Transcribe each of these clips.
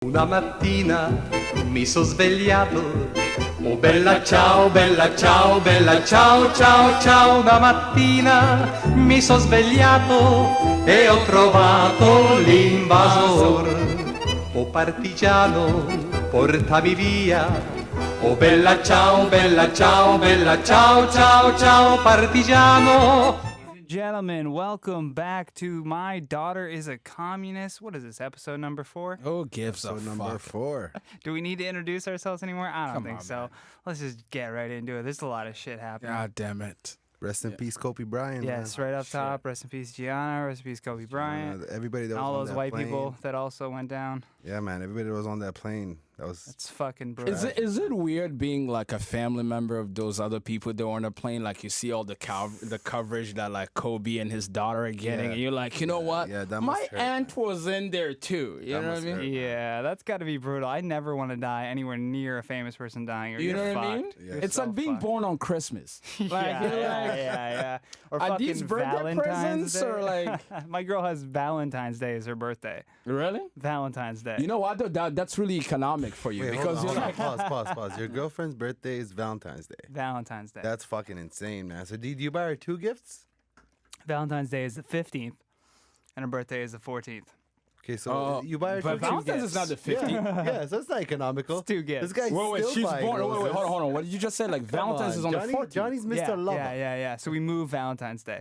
Una mattina mi sono svegliato, oh bella ciao, bella ciao, bella ciao, ciao, ciao. Una mattina mi sono svegliato e ho trovato l'invasor. Oh partigiano, portami via, oh bella ciao, bella ciao, bella ciao, ciao, ciao, partigiano. Gentlemen, welcome back to My Daughter is a Communist. What is this, episode number 4? Oh, gives a number fuck. 4. Do we need to introduce ourselves anymore? I don't Come think on, so. man. Let's just get right into it. There's a lot of shit happening. God damn it. Rest in peace, Kobe Bryant. Yes, right up top. Rest in peace, Gianna. Rest in peace, Kobe Bryant. Everybody that And was all on those that white plane. people that also went down. Yeah, man. Everybody that was on that plane. That was. It's fucking brutal. Is it weird being like a family member of those other people that were on the plane? Like you see all the coverage that like Kobe and his daughter are getting, Yeah. and you're like, you know what? Yeah, that my must hurt, aunt was in there too. You That know what I must mean? hurt. Yeah, that's got to be brutal. I never want to die anywhere near a famous person dying. Or You know you're what I mean? fucked. Yeah. You're It's so like being fucked. born on Christmas. Like, Yeah, you're yeah, like, yeah. Or Are fucking these birthday Valentine's presents Day. or like? My girl has Valentine's Day as her birthday. Really? Valentine's Day. You know what? Though? That's really economic for you Wait, because hold you're on, like, pause. Your girlfriend's birthday is Valentine's Day. Valentine's Day. That's fucking insane, man. So did you buy her 2 gifts? Valentine's Day is the 15th, and her birthday is the 14th. Okay, so you buy her 2 but gifts. Valentine's is not the 15th. Yeah, so it's not economical. It's 2 gifts. This guy's Wait, still she's buying born. Wait, roses. hold on. What did you just say? Like Come Valentine's is on Johnny, the 14th. Johnny's Mr. yeah, Lover. yeah. So we move Valentine's Day.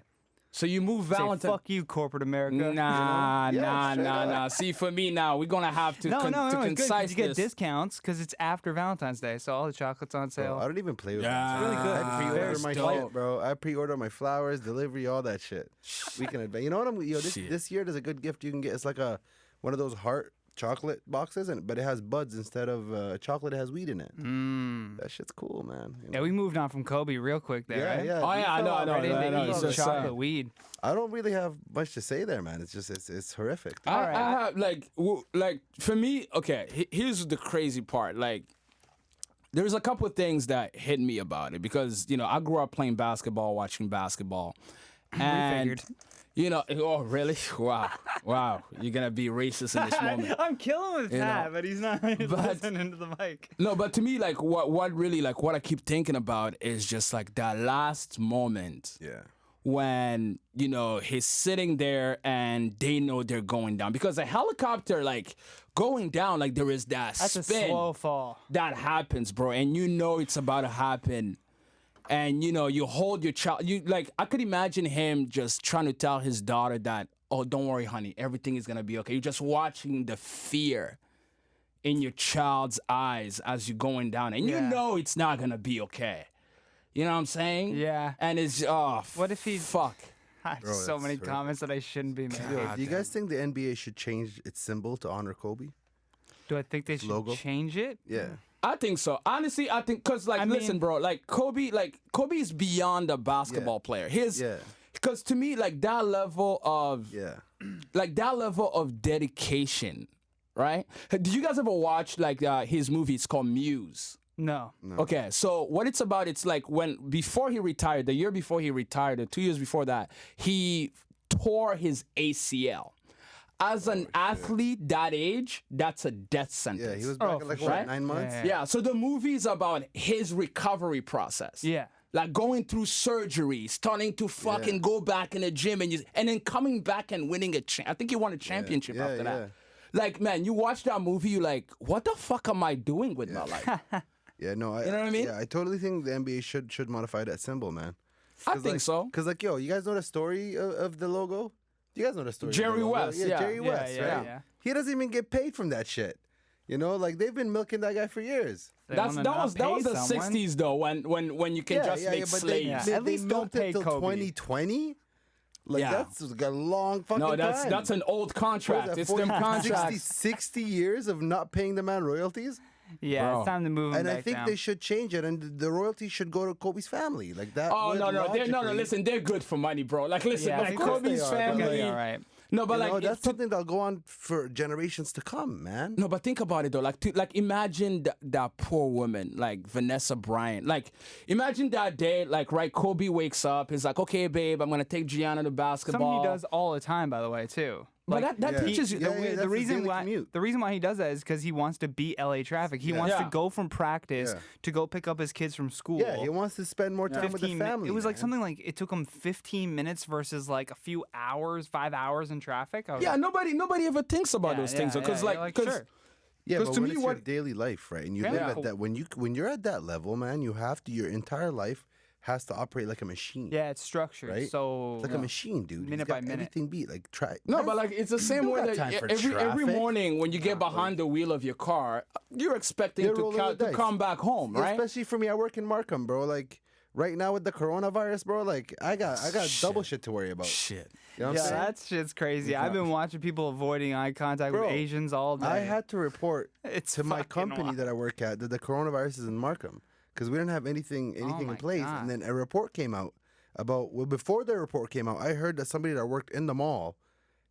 So you move Say, Valentine's. fuck you, corporate America. Nah, Yeah, nah, straight nah, up. nah. See, for me now, we're gonna have to No, to it's good 'cause concise you get this. discounts because it's after Valentine's Day, so all the chocolates on sale. Bro, I don't even play with Yeah, them. really good. I pre-order Very my dope. shit, bro. I pre-order my flowers, delivery, all that shit. We can advance. You know what Shit. this year there's a good gift you can get. It's like one of those heart chocolate boxes, but it has buds instead of chocolate. It has weed in it. That shit's cool, man. You Yeah, know? we moved on from Kobe real quick there, right? yeah. Oh, you yeah, I fell know, off I know, Right right I into know, eating it's the just chocolate sad. weed. I don't really have much to say there, man. It's just it's horrific. I Alright, have like for me. Okay, here's the crazy part. Like, there's a couple of things that hit me about it because I grew up playing basketball, watching basketball, and figured. oh really? Wow, you're gonna be racist in this moment. I'm killing with You Pat, know, but he's not listening to the mic. No, but to me, like what really like what I keep thinking about is just like that last moment Yeah. when he's sitting there and they know they're going down because a helicopter like going down, like there is that That's a spin slow fall. that happens, bro, and it's about to happen. And you hold your child. I could imagine him just trying to tell his daughter that, oh, don't worry, honey, everything is gonna be okay. You're just watching the fear in your child's eyes as you're going down, and Yeah. it's not gonna be okay. You know what I'm saying? Yeah. And it's What if he- fuck? I have Bro, so that's many horrific. comments that I shouldn't be making. Yo, do you guys think the NBA should change its symbol to honor Kobe? Do I think they should Logo? change it? Yeah. I think so. Honestly, I think because listen, mean- bro, Kobe is beyond a basketball player. Yeah. Because to me, like that level of Yeah. dedication, right? Did you guys ever watch his movie? It's called Muse. No. Okay, so what it's about, it's like before he retired, the year before he retired, or 2 years before that, he tore his ACL. As an athlete that age, that's a death sentence. Yeah, he was back Oh, in like for what, sure. 9 months? Yeah. Yeah, so the movie's about his recovery process. Yeah. Like going through surgery, starting to fucking go back in the gym, and then coming back and winning I think he won a championship Yeah, after yeah. that. Like, man, you watch that movie, you're like, what the fuck am I doing with my life? Yeah, no, You know what I mean? Yeah, I totally think the NBA should modify that symbol, man. I think so. Cause yo, you guys know the story of the logo? You guys know the story? of the Jerry logo? West, yeah. Jerry Yeah, West, yeah, right? yeah. He doesn't even get paid from that shit. Like they've been milking that guy for years. They That wanna not was pay the someone. 60s though, when you can just make but slaves. At least don't milked it pay till Kobe. 2020. Like Yeah. that's got a long fucking No, time. that's an old What is contract. that, It's them 40, contracts. 60 years of not paying the man royalties. Yeah, Bro. it's time to move him And I back think down. they should change it, and the royalties should go to Kobe's family. Like that. Oh would no, logically- listen, they're good for money, bro. Like, listen, Yeah, like of course Kobe's they are, but It's gonna family. be all right. No, but You like know, that's something that'll go on for generations to come, man. No, but think about it though. Like imagine that poor woman, like Vanessa Bryant. Like, imagine that day, like, right, Kobe wakes up, he's like, okay, babe, I'm gonna take Gianna to basketball. Something he does all the time, by the way, too. But that teaches you. that's his daily commute. the reason why he does that is because he wants to beat LA traffic. He wants to go from practice to go pick up his kids from school. Yeah, he wants to spend more time with the family. It was like something like it took him 15 minutes versus like a few hours, 5 hours in traffic. Nobody ever thinks about those things because sure. Yeah, but to when me, it's your daily life, right? And you live at that when you're at that level, man, you have to your entire life has to operate like a machine. Yeah, it's structured. Right? So It's like a machine, dude. Minute He's got by minute. everything beat. Like but like it's the same don't way got that time for every traffic. morning when you get behind the wheel of your car, you're expecting You're to rolling the dice. come back home, right? Especially for me, I work in Markham, bro. Like right now with the coronavirus, bro. Like I got double shit to worry about. Shit. You know what I'm saying? that shit's crazy. I've been watching people avoiding eye contact Bro, with Asians all day. I had to report It's to my fucking company wild. that I work at that the coronavirus is in Markham because we didn't have anything my in place. God. And then a report came out about before the report came out, I heard that somebody that worked in the mall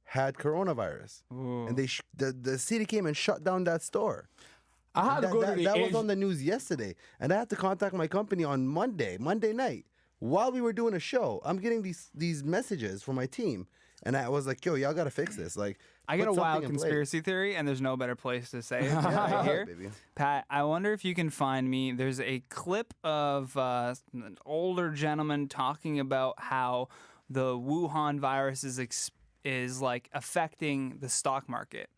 had coronavirus, and they the city came and shut down that store. I had to go to the that was on the news yesterday, and I had to contact my company on Monday night while we were doing a show. I'm getting these messages from my team. And I was like, yo, y'all got to fix this. Like, I got a put wild something in place. conspiracy theory, and there's no better place to say it than Yeah, right here. baby. Pat, I wonder if you can find me. There's a clip of an older gentleman talking about how the Wuhan virus is like affecting the stock market.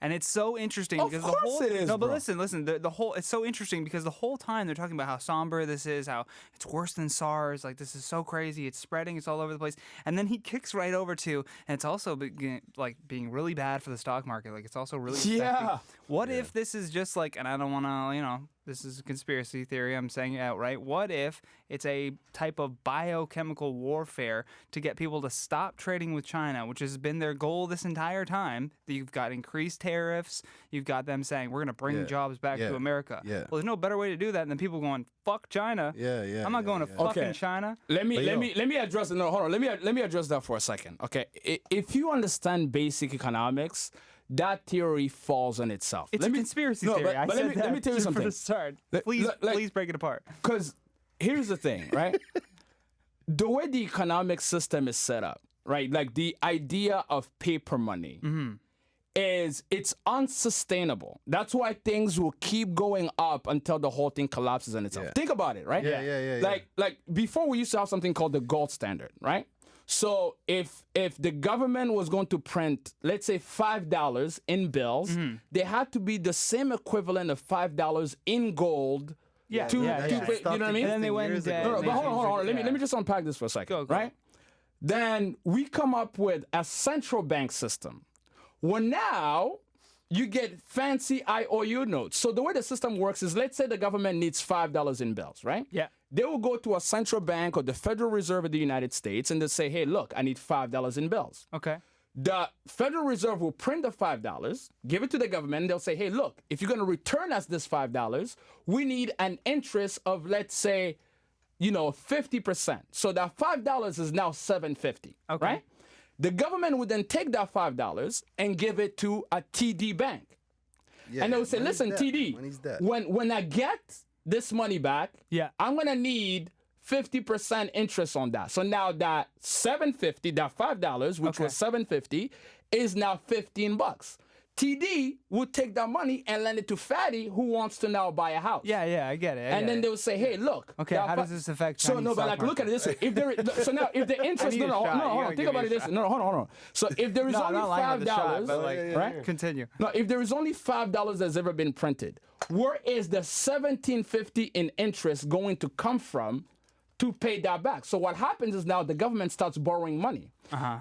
And it's so interesting because the whole it is, no, but bro. listen, the whole it's so interesting because the whole time they're talking about how somber this is, how it's worse than SARS, like this is so crazy, it's spreading, it's all over the place, and then he kicks right over to, and it's also being really bad for the stock market, like it's also really affecting. What if this is just like, and I don't want to, this is a conspiracy theory, I'm saying it outright. What if it's a type of biochemical warfare to get people to stop trading with China, which has been their goal this entire time? You've got increased tariffs. You've got them saying, we're going to bring jobs back to America. Yeah. Well, there's no better way to do that than people going, fuck China. I'm not going to fucking China. Let me address. No, hold on. Let me address that for a second. Okay, if you understand basic economics, that theory falls on itself. It's a conspiracy theory. But let me tell you something. For the start. Please break it apart. Because here's the thing, right? The way the economic system is set up, right? Like the idea of paper money is it's unsustainable. That's why things will keep going up until the whole thing collapses on itself. Think about it, right? Yeah. Like before we used to have something called the gold standard, right? So if the government was going to print, let's say $5 in bills, they had to be the same equivalent of $5 in gold. To pay, you know what I mean? And then they went dead. No, but hold on. Let me just unpack this for a second, Go. right? Then we come up with a central bank system. Well, now you get fancy IOU notes. So the way the system works is, let's say the government needs $5 in bills, right? Yeah. They will go to a central bank or the Federal Reserve of the United States and they'll say, hey, look, I need $5 in bills. Okay. The Federal Reserve will print the $5, give it to the government, and they'll say, hey, look, if you're going to return us this $5, we need an interest of, let's say, 50%. So that $5 is now $7.50, right? The government would then take that $5 and give it to a TD bank. And they would say, listen, TD, when I get this money back, I'm going to need 50% interest on that. So now that $7.50, that $5, which was $7.50, is now $15. TD would take that money and lend it to Fadi, who wants to now buy a house. Yeah, I get it. And then they would say, hey, look. Okay, how does this affect Chinese but stock look at it this way. If there, so now, if the interest, hold on, think about it this way. No, hold on. So if there is only $5, right? Continue. No, if there is only $5 that's ever been printed, where is the $17.50 in interest going to come from to pay that back? So what happens is now the government starts borrowing money.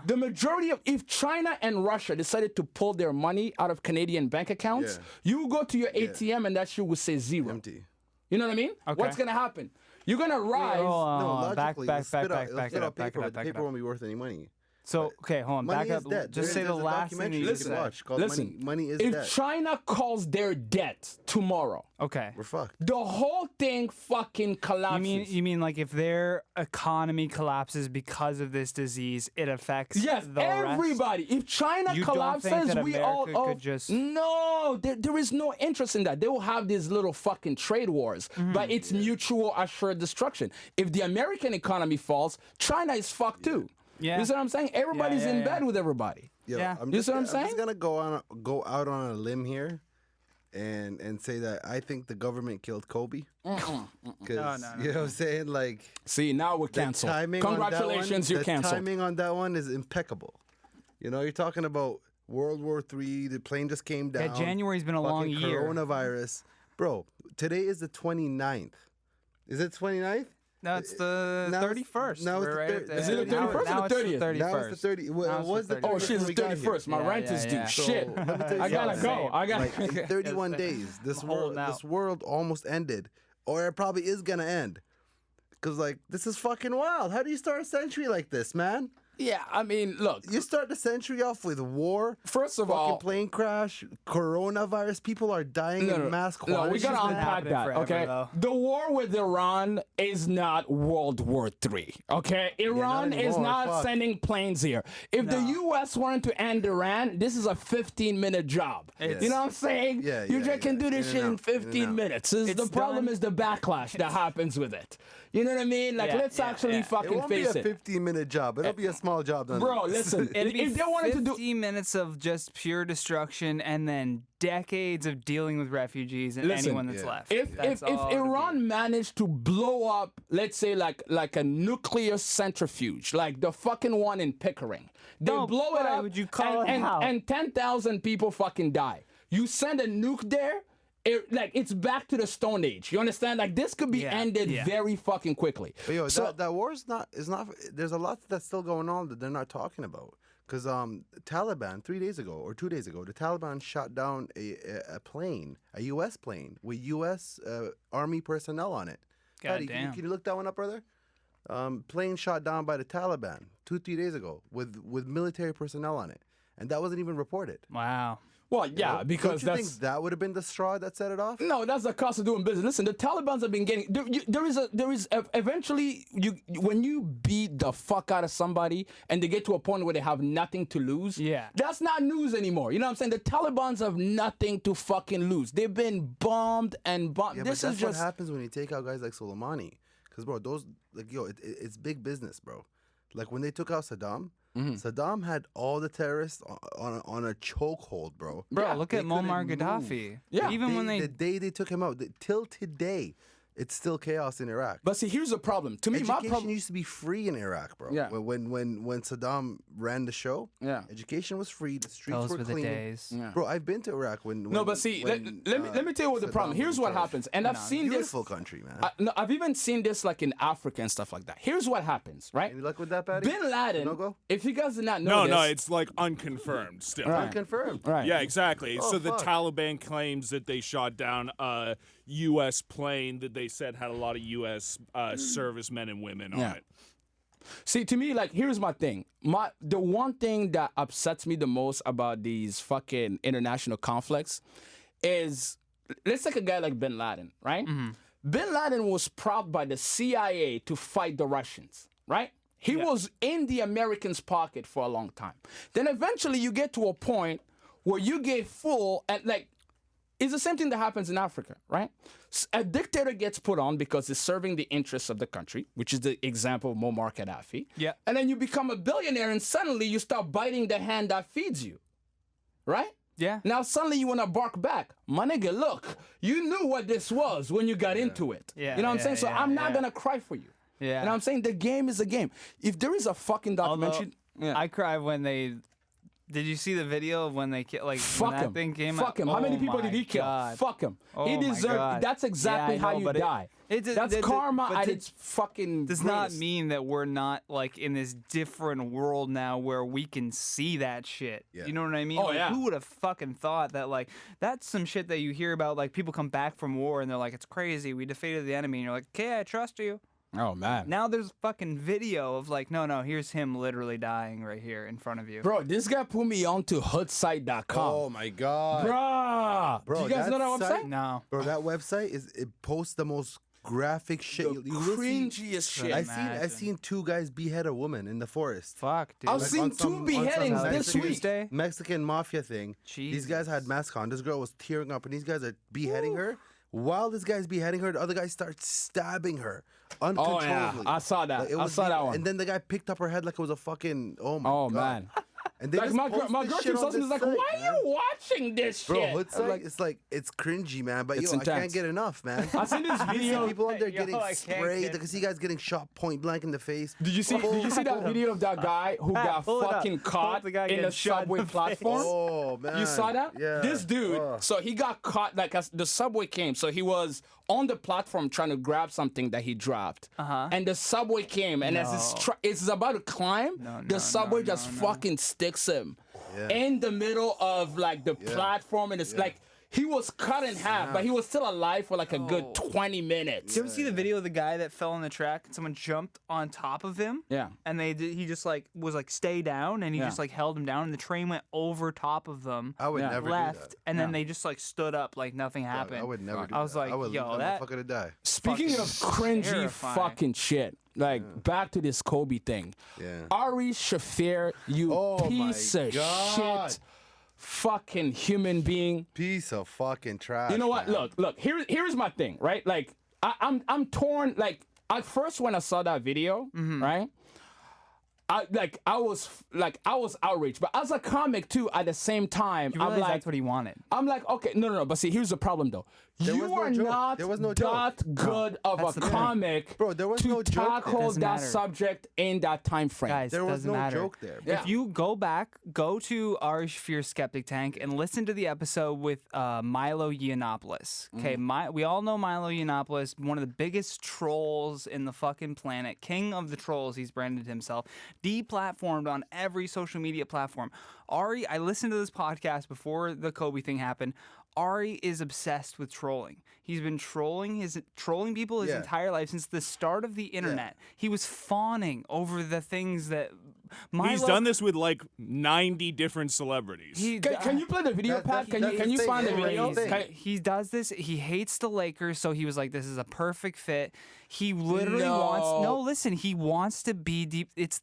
The majority of, if China and Russia decided to pull their money out of Canadian bank accounts, you go to your ATM and that shit would say zero. Empty. You know what I mean? What's going to happen? You're going to rise. No, logically, back paper won't be worth any money. So, okay, hold on. Money Back is up. debt. Just say the last thing you can watch called Listen, Money is if Debt. China calls their debt tomorrow, we're fucked. The whole thing fucking collapses. You mean like if their economy collapses because of this disease, it affects yes, the everybody. rest? If China You collapses, don't think that we America all could just... No, there is no interest in that. They will have these little fucking trade wars, but it's mutual assured destruction. If the American economy falls, China is fucked too. Yeah. You see what I'm saying? Everybody's in bed with everybody. Yo, Yeah. You see what I'm I'm saying? just gonna go out on a limb here, and say that I think the government killed Kobe. Because No. you know what I'm saying, like See, now we're the canceled. timing on that one- Congratulations, you're the canceled. timing on that one is impeccable. You know, you're talking about World War III. The plane just came down. Yeah, January's been a long fucking year. Coronavirus, bro. Today is the 29th. Is it 29th? No, it's the Now it's- 31st. now it's We're the right thir- at the- Is it the now- 31st or now the it's 30th? 31st. Now it's the 30. Now Well, it's what's the the 30th. Oh, 30th shit, it's when the we got here? 31st. My Yeah, rent is yeah, due. yeah. Shit. So, let me tell you I gotta something. go. I gotta. Like in 31 days, this I'm world, holding out. this world almost ended, or it probably is gonna end. Cause like this is fucking wild. How do you start a century like this, man? Yeah, I mean, look. You start the century off with war. First of fucking all, plane crash, coronavirus. People are dying in mass no, quantities. we gotta been unpack happening that. forever, Okay, though. the war with Iran is not World War III. Okay, Iran is anymore, not fuck. sending planes here. If the U.S. wanted to end Iran, this is a 15-minute job. It's- You know what I'm saying? Yeah, you yeah, just can do this In shit and in out, in and 15 out. minutes. The It's problem done. is the backlash that happens with it. You know what I mean? Like, Yeah, let's yeah, actually yeah. It fucking won't be face a it. 15-minute job. It'll be a small job. Bro, listen. It'd be if they wanted to do 50 minutes of just pure destruction and then decades of dealing with refugees and Listen, anyone that's yeah. left. If That's all it'd be. Iran managed to blow up, let's say like a nuclear centrifuge, like the fucking one in Pickering, they No, blow it why up, would you call it how? and 10,000 people fucking die. You send a nuke there, it's back to the Stone Age. You understand? Like this could be Yeah, ended yeah. very fucking quickly. But yo, So- that war is not. There's a lot that's still going on that they're not talking about. Because Taliban 3 days ago or 2 days ago, the Taliban shot down a plane, a U.S. plane with U.S. Army personnel on it. Fadi, Goddamn. can you look that one up, brother? Plane shot down by the Taliban 2-3 days ago with military personnel on it, and that wasn't even reported. Wow. Well, yeah, because Don't you that's think that would have been the straw that set it off? no, that's the cost of doing business. Listen, the Taliban's have been getting there is eventually when you beat the fuck out of somebody and they get to a point where they have nothing to lose. Yeah. that's not news anymore. You know what I'm saying? The Taliban's have nothing to fucking lose. They've been bombed and bombed. Yeah, This but that's is just what happens when you take out guys like Soleimani. Because, bro, those, like, yo, it's big business, bro. Like, when they took out Saddam, Saddam had all the terrorists on a chokehold, bro. Bro, look They at Muammar couldn't Gaddafi. move. Yeah. Even when the day they took him out, till today, it's still chaos in Iraq. But see, here's the problem. To me, my Education problem. used to be free in Iraq, bro. Yeah. When Saddam ran the show, Yeah. education was free. The streets Those were were the clean. days. Yeah. Bro, I've been to Iraq when. No, but see, let me tell you what the problem. Saddam was Here's in what charge. happens, and I've seen this. Beautiful country, man. No, I've even seen this like in Africa and stuff like that. Here's what happens, right? Any luck with that, Patty? Bin Laden. No go? If you guys did not know No, this, it's like unconfirmed still. Right. Confirmed. right? Yeah, exactly. Oh, So the fuck. Taliban claims that they shot down a U.S. plane that they said had a lot of U.S. Servicemen and women on Yeah. it. See, to me, like, here's my thing. The one thing that upsets me the most about these fucking international conflicts is, let's take a guy like Bin Laden, right? Bin Laden was propped by the CIA to fight the Russians, right? He was in the Americans' pocket for a long time. Then eventually you get to a point where you get full and like, it's the same thing that happens in Africa, right? A dictator gets put on because it's serving the interests of the country, which is the example of Muammar Gaddafi. Yeah. And then you become a billionaire and suddenly you start biting the hand that feeds you, right? Yeah. Now suddenly you want to bark back. My nigga, look, you knew what this was when you got into it. Yeah, You know what I'm yeah, saying? So yeah, I'm not yeah. going to cry for you. Yeah. You know what I'm saying? The game is a game. If there is a fucking documentary... Although, I cried when they. Did you see the video of when they when Fuck that him. thing came Fuck out? him. How many Oh people did my he kill? God. Fuck him. Oh He my deserved. God. That's exactly Yeah, I how know, you but die. That's karma but at its fucking. Does not greatest. mean that we're not like in this different world now where we can see that shit. Yeah. You know what I mean? Oh, Like, yeah. Who would have fucking thought that like that's some shit that you hear about like people come back from war and they're like it's crazy we defeated the enemy and you're like okay I trust you. Oh man. Now there's fucking video of like no here's him literally dying right here in front of you. Bro, this guy put me on to hoodsite.com. Oh my god, Bruh. Bro, Do you guys know that that site- website? No. bro, that website it posts the most graphic shit. The You will see- cringiest shit. I've Imagine. seen two guys behead a woman in the forest. Fuck, dude. I've Like, seen on two some- beheadings on some this Mexican- week. Tuesday? Mexican mafia thing. These guys had masks on. This girl was tearing up, and these guys are beheading her. While this guy's beheading her, the other guy starts stabbing her Oh uncontrollably. yeah, I saw that. Like, it I was saw that one. And then the guy picked up her head like it was a fucking. Oh my Oh god. man. And they Like just my post girl this keeps shit on asking, this like, site, why man. are you watching this Bro, shit? it's like it's cringy, man. But It's yo, I can't intense. get enough, man. I seen this You see video. people out there Yo, getting I can't sprayed. get- I can see guys getting shot point blank in the face. Did you see that video of that guy who Pat, got pull it up. fucking Pull caught up the guy in getting the shot in subway the face. platform? Oh man, You saw that? Yeah. This dude, so he got caught like as the subway came. So he was on the platform trying to grab something that he dropped. And the subway came, and as it's about to climb, the subway just fucking sticks him in the middle of like the platform, and it's like he was cut in half, but he was still alive for like a good 20 minutes. Did you ever see the video of the guy that fell on the track and someone jumped on top of him? Yeah. And he just like was like stay down, and he just like held him down, and the train went over top of them. I would never do left, that. and then they just like stood up like nothing happened. I would never do I was that. like, I would yo, leave that motherfucker to die. Speaking of cringy terrifying. fucking shit, like back to this Kobe thing. Yeah. Ari Shafir, you Oh my piece of God. shit, fucking human being. Piece of fucking trash. You know what? man. Look. Here's my thing, right? Like I'm torn. Like at first when I saw that video, right? I was outraged, but as a comic too, at the same time, You I'm realize like, that's what he wanted. I'm like, okay, no. But see, here's the problem though. There You was no are joke. not There was no that joke. good of That's a the thing. comic, Bro, there was to no joke there. tackle Doesn't that matter. subject in that time frame. Guys, There was doesn't no matter. joke there. Yeah. If you go to Ari Shafir's Skeptic Tank and listen to the episode with Milo Yiannopoulos. Okay, we all know Milo Yiannopoulos, one of the biggest trolls in the fucking planet, king of the trolls. He's branded himself, deplatformed on every social media platform. Ari, I listened to this podcast before the Kobe thing happened. Ari is obsessed with trolling. He's been trolling people his Yeah. entire life since the start of the internet. He was fawning over the things that Milo, He's done this with like 90 different celebrities. Can you play the video, That- Pat? that's- Can you that's find the the video? thing. Can- He does this. He hates the Lakers, so he was like, "This is a perfect fit." He literally listen. He wants to be deep. It's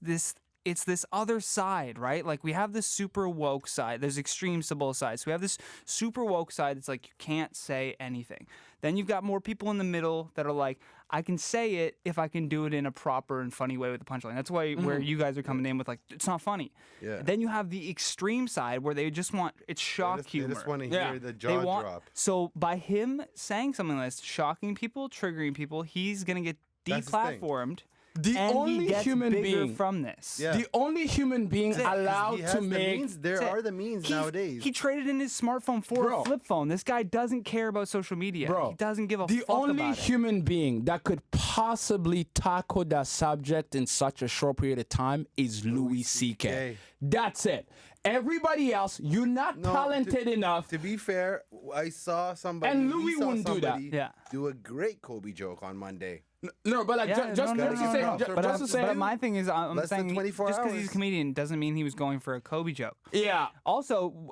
this other side, right? Like we have this super woke side. There's extremes to both sides. So we have this super woke side that's like you can't say anything. Then you've got more people in the middle that are like, I can say it if I can do it in a proper and funny way with the punchline. That's why where you guys are coming in with like it's not funny. Yeah. Then you have the extreme side where they just want it's shock humor. They just want to Yeah. hear the They jaw want drop. so by him saying something like this, shocking people, triggering people, he's gonna get That's his thing. deplatformed. The and he only gets human bigger being from this. Yeah. The only human being He allowed has to the make means. There That's it. are the means He- nowadays. He traded in his smartphone for Bro. a flip phone. This guy doesn't care about social media. Bro, He doesn't give a the fuck only about it. human being that could possibly tackle that subject in such a short period of time is Louis C.K. C.K.. That's it. Everybody else, you're not No, talented enough. To be fair, I saw somebody. And we Louis saw wouldn't do that. somebody Yeah. do a great Kobe joke on Monday. No, but like Yeah, just no, to no, say, no. ju- But, just to say, but my thing is, I'm Less than saying 24 just because he's a hours. comedian doesn't mean he was going for a Kobe joke. yeah. Also,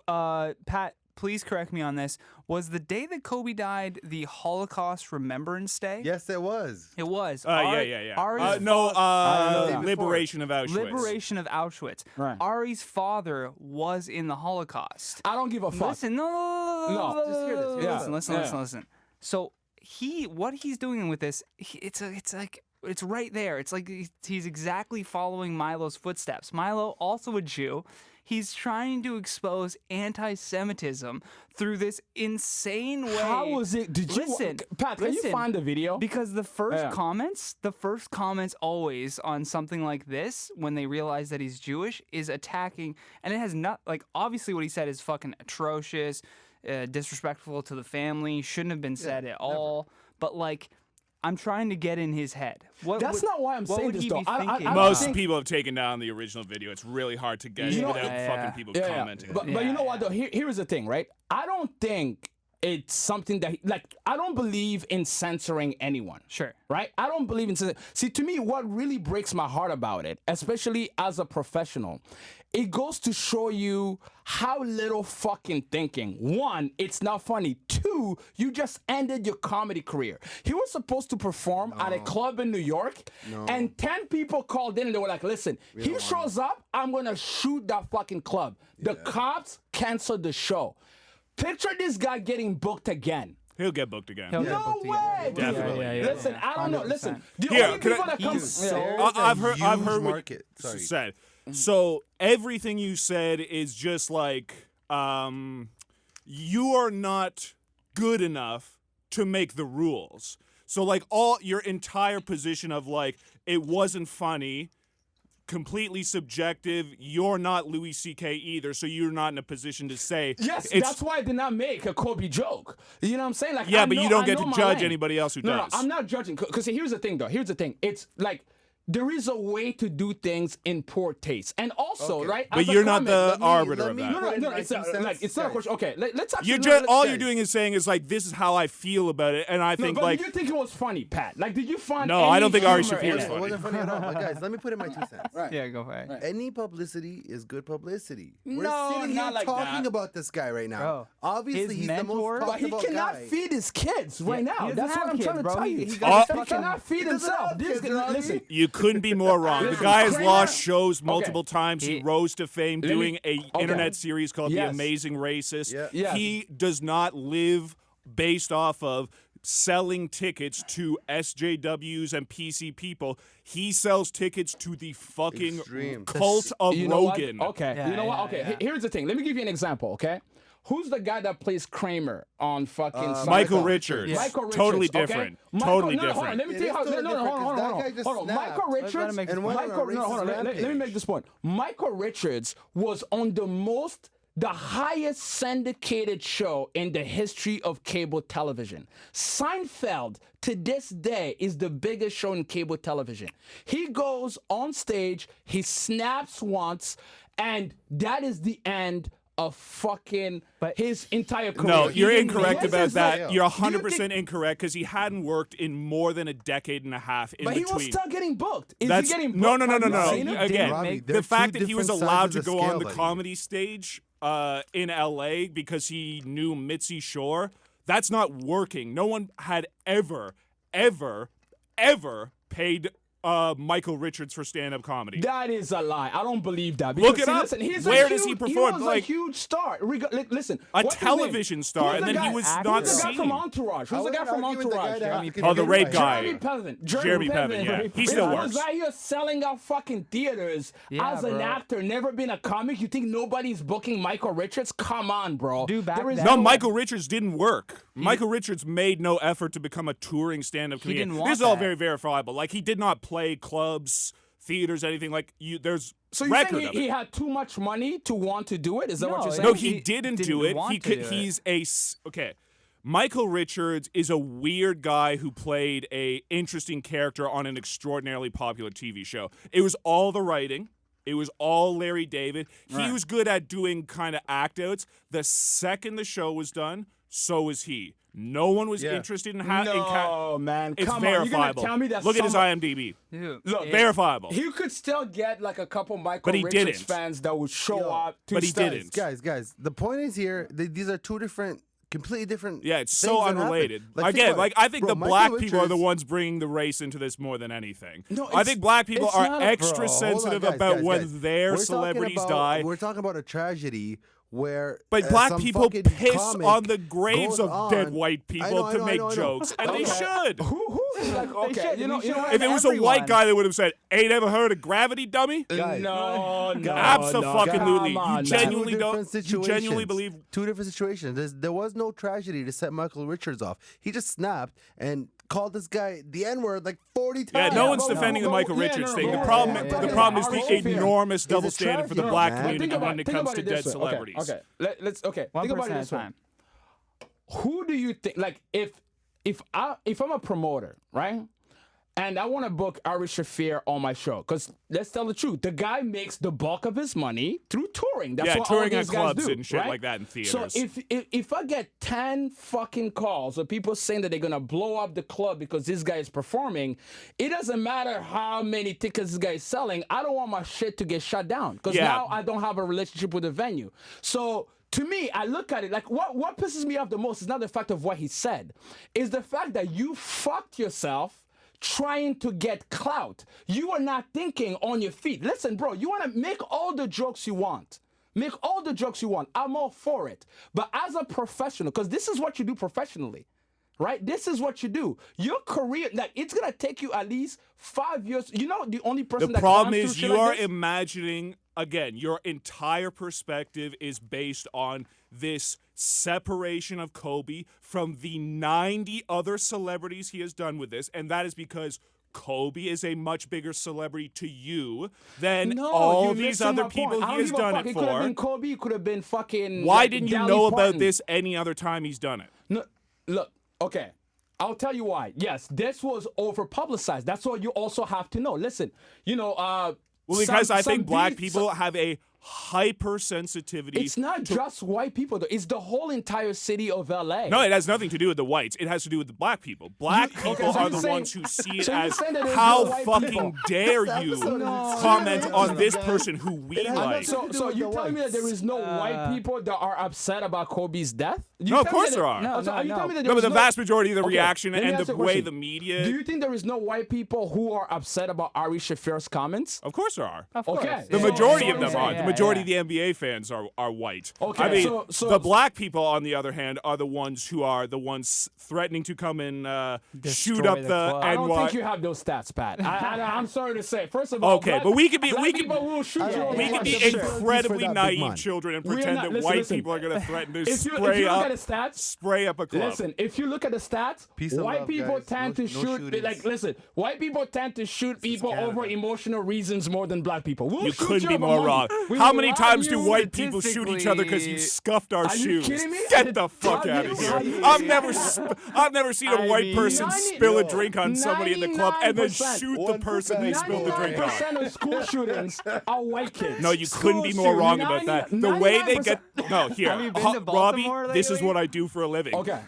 Pat, please correct me on this. Was the day that Kobe died the Holocaust Remembrance Day? Yes, it was. It was. Yeah. Ari's No, that. Liberation of Auschwitz. Liberation of Auschwitz. Right. Ari's father was in the Holocaust. I don't give a fuck. Listen, no. No. Just hear this, hear this. Listen. So what he's doing with this, it's right there. It's like he's exactly following Milo's footsteps. Milo, also a Jew. He's trying to expose anti-Semitism through this insane way. How was it? Did Listen, you, Pat? Can you listen, find the video? Because the first Yeah. comments always on something like this, when they realize that he's Jewish, is attacking, and it has not like obviously what he said is fucking atrocious, disrespectful to the family, shouldn't have been said at all. But like, I'm trying to get in his head. That's not why I'm what saying would this, he though. be I thinking? don't Most think- people have taken down the original video. It's really hard to get You know- without Yeah, fucking yeah. people Yeah, commenting. But Yeah, you know what yeah. though? Here's the thing, right? I don't think it's something that I don't believe in censoring anyone. Sure. Right? I don't believe in censoring. See, to me, what really breaks my heart about it, especially as a professional, it goes to show you how little fucking thinking. One, it's not funny. Two, you just ended your comedy career. He was supposed to perform at a club in New York, and 10 people called in and they were like, listen, he shows up, I'm gonna shoot that fucking club. The cops canceled the show. Picture this guy getting booked again. He'll get booked again. He'll get No booked again. way! dude. Definitely. Yeah. Listen, I don't know. Listen, the Here, only can I- people that come. He's so- I've heard huge what market. Sorry. said. So everything you said is just like, you are not good enough to make the rules. So like all your entire position of like, it wasn't funny, completely subjective. You're not Louis C.K. either, so you're not in a position to say. Yes, that's why I did not make a Kobe joke. You know what I'm saying? Like, yeah, but you don't get to judge anybody else who does. No, I'm not judging. Because here's the thing, though. Here's the thing. It's like, there is a way to do things in poor taste, and also, right? But you're not the arbiter of that. No. It's not a question. Okay, let's actually. All you're doing is saying is like, this is how I feel about it, and I think like. Did you think it was funny, Pat? Like, did you find? No, I don't think Ari humor Shaffir in is it? funny. It wasn't funny at all. But guys, let me put in my 2 cents. Right. Yeah, go for it. Right. Any publicity is good publicity. No, We're sitting here not like talking that. about this guy right now. Bro, Obviously, his he's the mentor- most But he talked about cannot guy. feed his kids right now. he doesn't That's what have I'm kids, trying to bro. tell He- you. he He got his cannot feed himself. kids, Robbie. Listen. You couldn't be more wrong. The guy has lost shows multiple times. He rose to fame doing a internet series called The Amazing Racist. Yeah. Yes. He does not live based off of selling tickets to SJWs and PC people. He sells tickets to the fucking Extreme. cult of You know what? Rogan. Okay. Yeah, you know what? yeah, Okay. yeah. Here's the thing. Let me give you an example. Okay. Who's the guy that plays Kramer on fucking Seinfeld? Michael Richards. Yeah. Michael Richards. Totally okay? different. Michael, Totally no, hold on. different. Let me It tell you is how. totally No, different, hold 'cause on. that guy just Hold on. snapped. Michael Let him Richards. make his And went on a Michael, no, hold on. racist Let me rampage. make this point. Michael Richards was on the highest syndicated show in the history of cable television. Seinfeld, to this day, is the biggest show in cable television. He goes on stage, he snaps once, and that is the end of fucking his entire career. No, He you're didn't incorrect make- about that. real. You're Do you 100% incorrect because he hadn't worked in more than a decade and a half in But he between. was still getting booked. Is That's he getting booked? no. Have you seen him? Again, Robbie, the they're fact two that he was different allowed sides to of the go on scale, the buddy. comedy stage in LA because he knew Mitzi Shore, that's not working. No one had ever paid Michael Richards for stand-up comedy. That is a lie. I don't believe that. Look Because, it up. Listen, he's Where a does he huge, perform? He was Like- a huge star. Listen, A what's his name? television star, Who's and the then he guy- was Who's not the guy seen. from Entourage? Who's the guy from Entourage? Oh, the rape guy. Jeremy Piven. Jeremy Piven, yeah. He still was works. out here selling out fucking theaters Yeah, as an bro. actor, never been a comic. You think nobody's booking Michael Richards? Come on, bro. Dude, back There is then- No, no- Michael Richards didn't work. Michael Richards made no effort to become a touring stand-up comedian. didn't want This is all that. very verifiable. Like, he did not play clubs, theaters, anything. Like, there's So you record think of he it. had too much money to want to do it? Is that what No, you're saying? No, He he didn't didn't do it. want He to could. do it. He's okay. Michael Richards is a weird guy who played a interesting character on an extraordinarily popular TV show. It was all the writing. It was all Larry David. He was good at doing kind of act outs. The second the show was done, so was he. No one was interested in No, man. It's Come on. You're gonna verifiable. tell me that Look at his somebody- IMDb. Dude, Look, Verifiable. He could still get like a couple Michael But he Richards didn't. fans that would show up to but he study. didn't. Guys, the point is here, these are two different, completely different. Yeah, it's things so that happen. unrelated. Like, think Again, about like it. I think Bro, the Michael black people are the Richards- ones bringing the race into this more than anything. No, I it's- think black people it's are not, extra bro. Hold on, sensitive guys, about guys, when guys. their We're talking celebrities about- die. We're talking about a tragedy where. But black some people fucking piss comic on the graves goes of dead on- white I people know, I to know, I make know, I know. jokes, and they Okay. should. Who's like, okay, should. you know We should what? If it was a white everyone. guy, they would have said, "Ain't ever heard of gravity, dummy?" Guys. No, Abso-fucking-lutely. come on, You man. genuinely Two don't- different you genuinely situations. believe- Two different situations. There was no tragedy to set Michael Richards off. He just snapped and called this guy the N-word like 40 Yeah, times. no one's but- defending the but- Michael yeah, Richards no, thing. no, The no, problem, yeah, the yeah, problem is yeah, the yeah. enormous It's double a standard for the tragedy, black man. community Think when about- it think comes about to it dead this way. celebrities. Okay. Let's One think about person it at a this way. time. Who do you think? Like, if I'm a promoter, right, and I want to book Ari Shaffir on my show, because let's tell the truth, the guy makes the bulk of his money through touring. That's Yeah, what all touring at these guys clubs do, and shit right? like that in So theaters. if I get 10 fucking calls of people saying that they're gonna blow up the club because this guy is performing, it doesn't matter how many tickets this guy is selling. I don't want my shit to get shut down because Yeah. now I don't have a relationship with the venue. So to me, I look at it like what pisses me off the most is not the fact of what he said, is the fact that you fucked yourself trying to get clout. You are not thinking on your feet. Listen, bro, you want to make all the jokes you want. Make all the jokes you want. I'm all for it. But as a professional, because this is what you do professionally. right? This is what you do. Your career, like, it's gonna take you at least 5 years. You know, the only person The that problem climbs is through you shit like are this? imagining, again, your entire perspective is based on this separation of Kobe from the 90 other celebrities he has done with this, and that is because Kobe is a much bigger celebrity to you than all you're these missing other my people point. I he don't has give a done fuck. it It could have been for. Kobe. It could have been fucking. Why like, didn't you Dolly know about Parton. this any other time he's done it? No, look, okay. I'll tell you why. Yes, this was over publicized. That's what you also have to know. Listen, you know, Well, because I think black beef- people have a hypersensitivity. It's not just white people, though. It's the whole entire city of LA. No, it has nothing to do with the whites. It has to do with the black people. Black people so are you're the saying- ones who see it so you're as saying that there's how no white fucking people. dare you comment on this person who we has like. nothing So with you're the telling me that there whites. is no white people that are upset about Kobe's death? No, of course there are. No, So are you telling me that No, there but the is vast majority of the Okay, reaction let me and ask the you a way question. the media. Do you think there is no white people who are upset about Ari Shaffir's comments? Of course there are. Of course. Okay. The So- majority so of them I'm are. saying- The majority of the NBA fans are white. Okay, I mean, so- the black people, on the other hand, are the ones who are the ones threatening to come and shoot Destroy up the the club. I don't NY. think you have those stats, Pat. I'm sorry to say. First of all, Okay, black- but we could be- black we could- people will shoot you on We the can be street. Sure. incredibly For that big naive man. children and We're pretend not- that listen, white listen. people are going to threaten to If you spray look up at the stats, spray up a club. listen, if you look at the stats, Peace and white love, people guys. tend No- to no shoot. shootings. Like, listen, white people tend to shoot people over Canada. emotional reasons more than black people. We'll You shoot couldn't be over more money. wrong. We How will many rob times do you. white people shoot each other because you scuffed our Are you shoes? kidding me? Get the fuck Are out you- of here! are you- I've never seen a I white mean, person 90 spill a drink on somebody in the club and then 99%. shoot the person they spilled the drink on. 99% of school shootings are white kids. No, you couldn't be more wrong about that. The way they get no here, Have you been to Robbie. Baltimore This is lately? what I do for a living. Okay.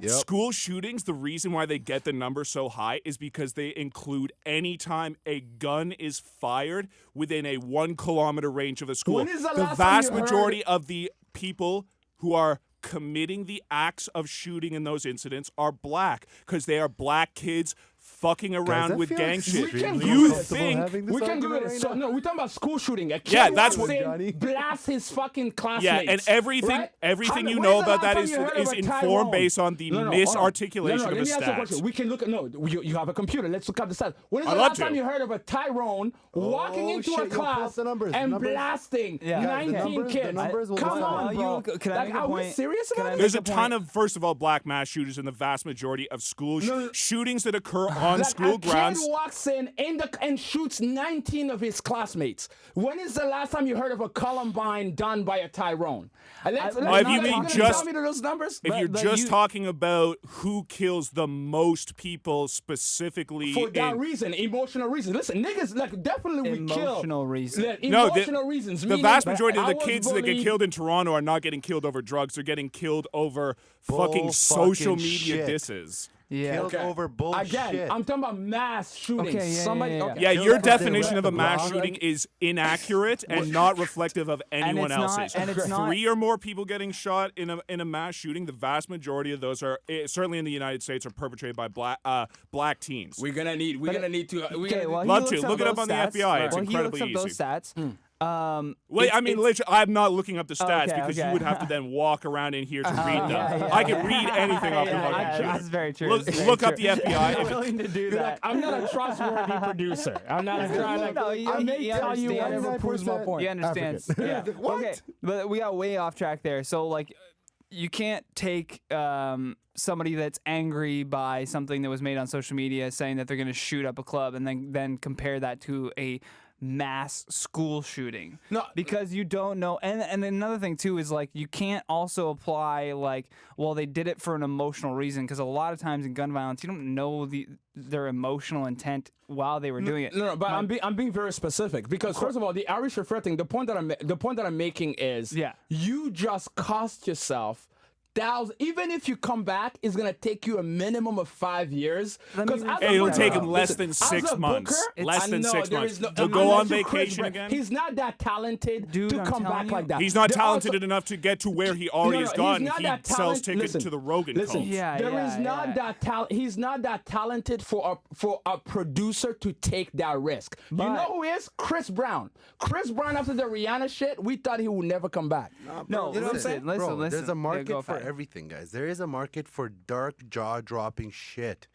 School shootings, the reason why they get the number so high is because they include any time a gun is fired within a 1 kilometer range of a school. When is the The last time vast you heard- majority of the people who are committing the acts of shooting in those incidents are black because they are black kids fucking around I with feel gang shit. extremely You uncomfortable think having this We can do argument it. right So, now. no, we're talking about school shooting. A kid Yeah, that's walks what- in, Johnny. blasts his fucking classmates. Yeah, and everything right? everything How- you when know is the about that last is time you heard of a informed Tyrone? based on the hold on. misarticulation let of me the ask you a stats. question. We can look at you have a computer. Let's look up the stats. When is I'd the love last to. time you heard of a Tyrone walking into shit, a yo, class post the numbers, and numbers. blasting Yeah. The 19 numbers- kids? the numbers will Come decide. on, bro. Can I Like, make a are we point? serious Can I about make this? There's a ton of, first of all, black mass shooters in the vast majority of school shootings that occur on Like, school a grounds. kid walks in and shoots 19 of his classmates. When is the last time you heard of a Columbine done by a Tyrone? if you mean just- tell me those numbers. If you're but just you- talking about who kills the most people specifically For that in reason, emotional reasons. Listen, niggas, like, definitely we kill. Emotional reason. Like, No, emotional reasons. the meaning vast that majority of I the was kids that get bullied. killed in Toronto are not getting killed over drugs. They're getting killed over fucking Bull social fucking media shit. disses. Yeah. Killed over bullshit. Again, I'm talking about mass shootings. Okay, yeah, Somebody, yeah. okay. Yeah, Kill your the fucking definition of a red mass block. shooting is inaccurate and not reflective of anyone it's not- else's. and it's not- 3 or more people getting shot in a mass shooting. The vast majority of those are certainly in the United States are perpetrated by black teens. We're gonna need to. Okay, well, he Love looks to. up Look it up those on the stats. FBI. It's Well, incredibly he looks easy. up those stats. Wait, It's- I mean, it's- literally, I'm not looking up the stats Okay, because okay. you would have to then walk around in here to read them. yeah, I can read anything off the Yeah, fucking that's computer. very true. Look, That's very look up true. the FBI. I'm willing to do that. I'm not a trustworthy producer. I'm not trying to. No, he- I may he tell you understands. whatever proves my point. He understands. Yeah. Okay, but we got way off track there. So like, you can't take somebody that's angry by something that was made on social media saying that they're going to shoot up a club and then compare that to a mass school shooting. No, because you don't know. And another thing too is like you can't also apply like, well, they did it for an emotional reason, because a lot of times in gun violence you don't know their emotional intent while they were doing it. No, but I'm being very specific because first of all, the Irish Affair thing. The point that I'm making is, Yeah. you just cost yourself. Even if you come back, it's gonna take you a minimum of 5 years. Let me Because rephrase Hey, it'll that. take him less Listen, than as 6 a months. booker, Less I than know 6 there months. is no- He'll go unless on you're Chris vacation Brown. again. He's not that talented Dude, to I'm come back telling like you. that. He's not There talented also- enough to get to where he already has gone. he's not He that sells talent- tickets listen, to the Rogan listen, cult. Yeah, There yeah, is not yeah. that talent. He's not that talented for a producer to take that risk. You But- know who is? Chris Brown. Chris Brown, after the Rihanna shit, we thought he would never come back. No, Bro, listen, bro, listen. There's Yeah, a market go for for it. everything, guys. There is a market for dark, jaw-dropping shit.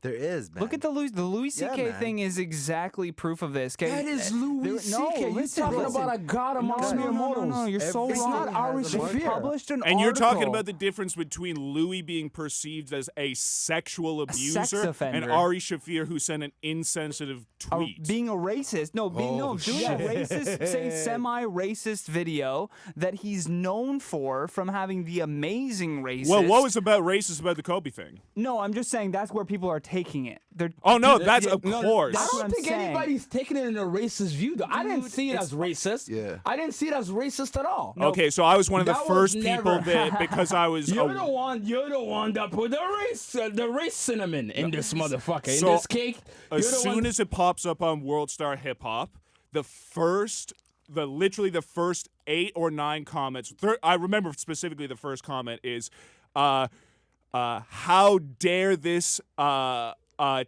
There is, man. Look at the Louis C.K. man. thing is exactly proof of this. 'Kay? That is Louis C.K. No, You're listen, talking listen. about a god amongst mere mortals. No, you're so Everything wrong. It's not Ari has a market. They published an And you're talking article. about the difference between Louis being perceived as a sexual abuser sex offender. and Ari Shafir who sent an insensitive tweet. Being a racist. No, doing a shit. racist, say semi-racist video that he's known for from having the amazing racist. Well, what was about racist about the Kobe thing? No, I'm just saying that's where people are taking it. They're Oh no, that's of No, course. I That's what don't I'm think saying. anybody's taking it in a racist view, though. I didn't see it as racist. Yeah. I didn't see it as racist at all. Okay, so I was one of the That was first people never- that because I was You're the one that put the race cinnamon in this motherfucker. So, in this cake. as You're the soon one- as it pops up on World Star Hip Hop, literally the first 8 or 9 comments. I remember specifically the first comment is, "How dare this